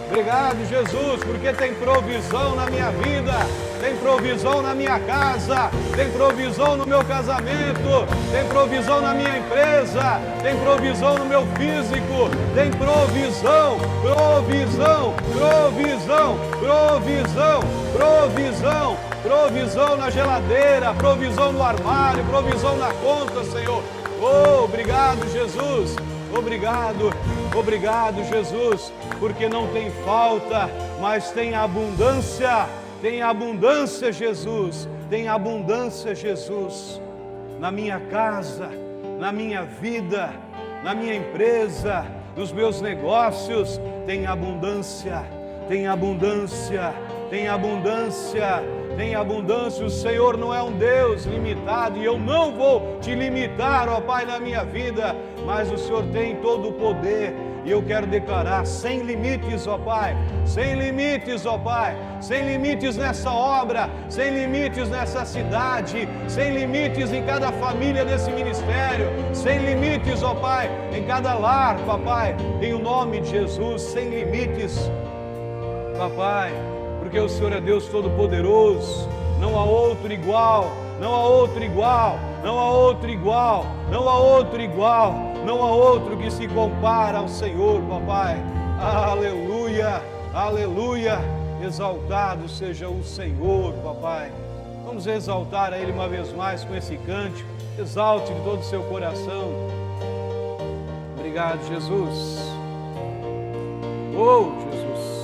Obrigado, Jesus, porque tem provisão na minha vida, tem provisão na minha casa, tem provisão no meu casamento, tem provisão na minha empresa, tem provisão no meu físico, tem provisão, provisão, provisão, provisão, provisão, provisão na geladeira, provisão no armário, provisão na conta, Senhor. Oh, obrigado, Jesus. Obrigado, obrigado, Jesus, porque não tem falta, mas tem abundância, Jesus, tem abundância, Jesus, na minha casa, na minha vida, na minha empresa, nos meus negócios, tem abundância, tem abundância, tem abundância, tem abundância. O Senhor não é um Deus limitado e eu não vou te limitar, ó Pai, na minha vida, mas o Senhor tem todo o poder e eu quero declarar sem limites, ó Pai, sem limites, ó Pai, sem limites nessa obra, sem limites nessa cidade, sem limites em cada família desse ministério, sem limites, ó Pai, em cada lar, papai, em o nome de Jesus, sem limites, papai, porque o Senhor é Deus Todo-Poderoso, não há outro igual, não há outro igual, não há outro igual, não há outro igual, não há outro que se compara ao Senhor, papai. Aleluia, aleluia, exaltado seja o Senhor, papai. Vamos exaltar a Ele uma vez mais com esse cântico, exalte de todo o seu coração. Obrigado, Jesus. Oh, Jesus.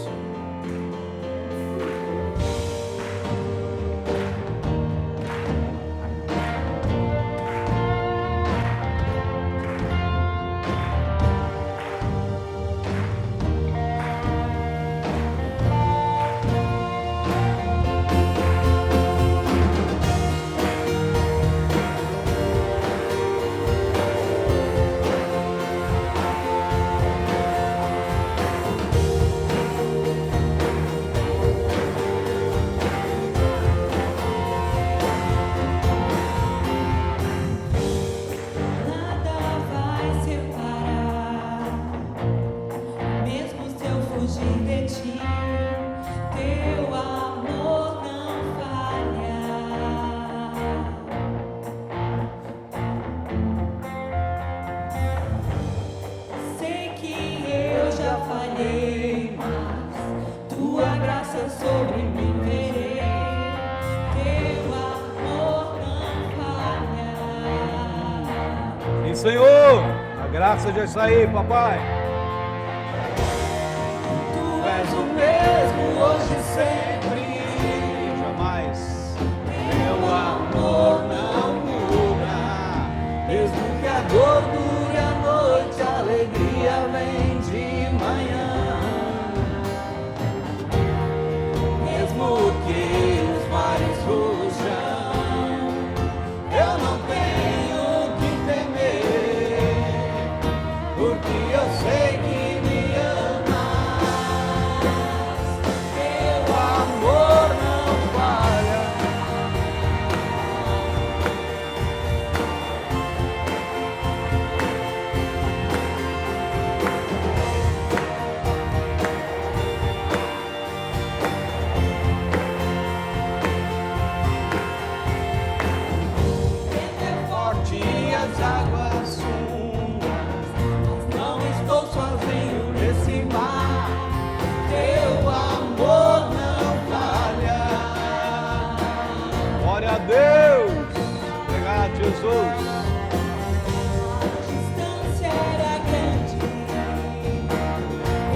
Senhor, graça já está aí, papai. Tu és o mesmo hoje e sempre. Jamais. Teu amor não muda. Mesmo que a dor dure a noite, a alegria vem de manhã. Mesmo que os mares rujam, eu não tenho que temer, porque eu sei que me amas. Teu amor não falha. É forte e as águas fundas, não estou sozinho nesse mar. Teu amor não falha. Glória a Deus. Obrigado, Jesus. A distância era grande,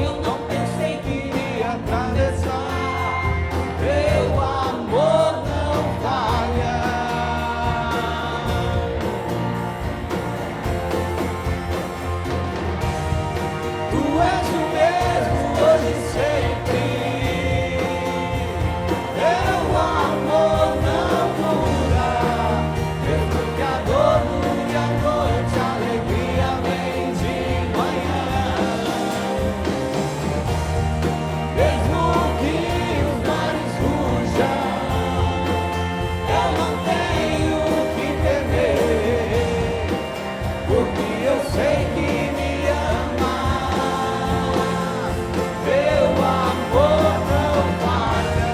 eu não pensei que iria atravessar. Teu amor não falha. Tu és o mesmo hoje e sempre. Teu amor não muda. Mesmo que a dor dure a noite, a alegria vem de manhã. Mesmo que os mares rujam, eu não tenho que temer, porque eu sei que me amas. Teu amor não falha.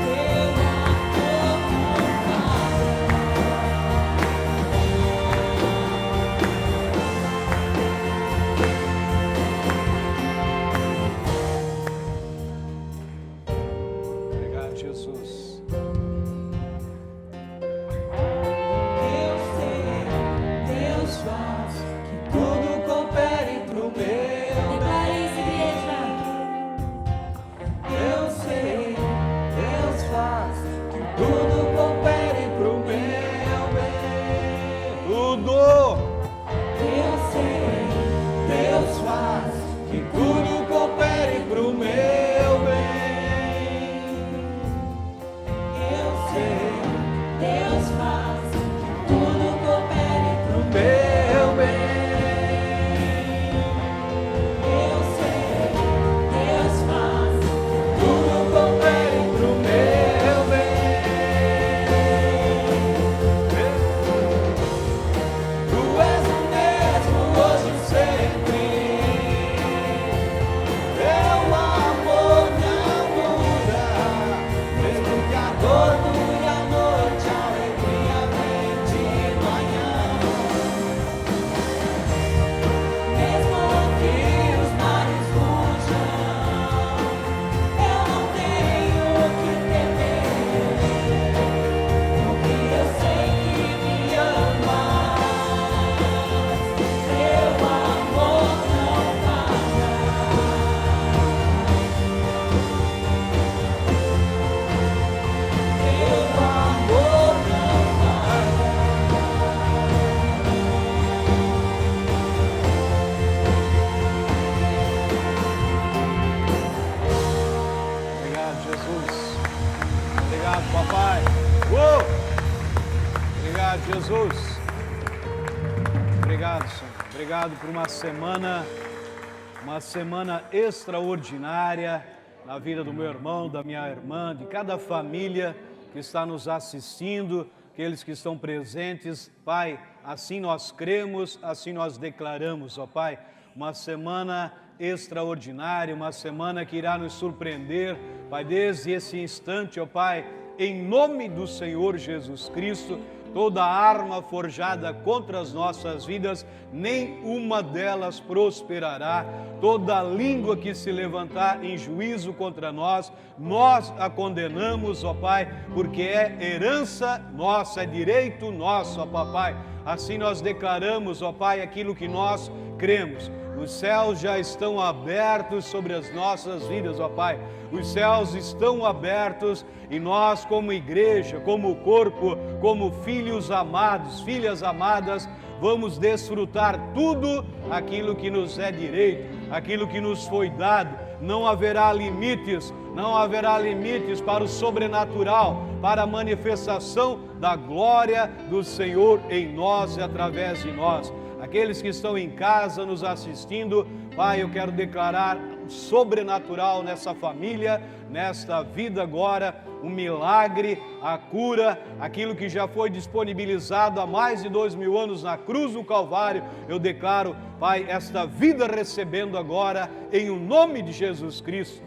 Teu amor não falha. Obrigado, Jesus. Eu sei, Deus faz que tudo coopere pro meu Declare isso, igreja. bem. Eu sei, Deus faz que tudo coopere pro meu bem. Tudo. Eu sei, Deus faz que tudo coopere pro meu bem. Eu sei, Deus faz que tudo coopere pro meu bem. eu sei. Deus faz Tudo coopere pro meu bem. Tu és o mesmo hoje e sempre. Teu amor não muda. Mesmo que a dor dure a noite, a alegria vem de manhã. Mesmo que os mares rujam, eu não tenho que temer, porque eu sei que me amas. Teu amor não falha. Teu amor não falha. Obrigado, Jesus. Obrigado, papai. Obrigado, Jesus. Obrigado, Senhor. Obrigado por uma semana extraordinária na vida do meu irmão, da minha irmã, de cada família que está nos assistindo, aqueles que estão presentes. Pai, assim nós cremos, assim nós declaramos, ó Pai, uma semana extraordinária, uma semana que irá nos surpreender, Pai, desde esse instante, ó Pai, em nome do Senhor Jesus Cristo, toda arma forjada contra as nossas vidas, nem uma delas prosperará. Toda língua que se levantar em juízo contra nós, nós a condenamos, ó Pai, porque é herança nossa, é direito nosso, ó Papai. Assim nós declaramos, ó Pai, aquilo que nós cremos. Os céus já estão abertos sobre as nossas vidas, ó Pai. Os céus estão abertos e nós, como igreja, como corpo, como filhos amados, filhas amadas, vamos desfrutar tudo aquilo que nos é direito, aquilo que nos foi dado. Não haverá limites, não haverá limites para o sobrenatural, para a manifestação da glória do Senhor em nós e através de nós. Aqueles que estão em casa nos assistindo, Pai, eu quero declarar sobrenatural nessa família, nesta vida agora, um milagre, a cura, aquilo que já foi disponibilizado há mais de 2000 anos na cruz do Calvário. Eu declaro, Pai, esta vida recebendo agora em o nome de Jesus Cristo.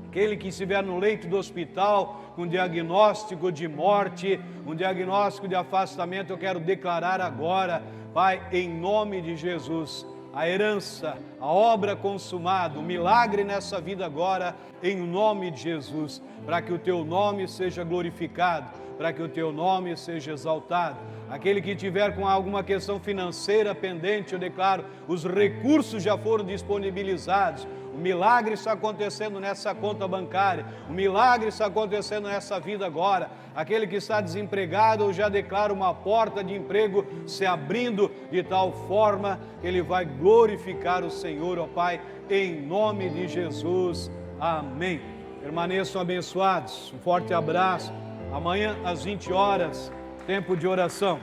Aquele que estiver no leito do hospital com diagnóstico de morte, um diagnóstico de afastamento, eu quero declarar agora, Pai, em nome de Jesus, a herança, a obra consumada, o milagre nessa vida agora, em nome de Jesus, para que o Teu nome seja glorificado, para que o Teu nome seja exaltado. Aquele que tiver com alguma questão financeira pendente, eu declaro, os recursos já foram disponibilizados. O milagre está acontecendo nessa conta bancária, o milagre está acontecendo nessa vida agora. Aquele que está desempregado, eu já declaro uma porta de emprego se abrindo de tal forma que ele vai glorificar o Senhor, ó Pai, em nome de Jesus. Amém. Permaneçam abençoados. Um forte abraço. Amanhã às 20 horas, tempo de oração.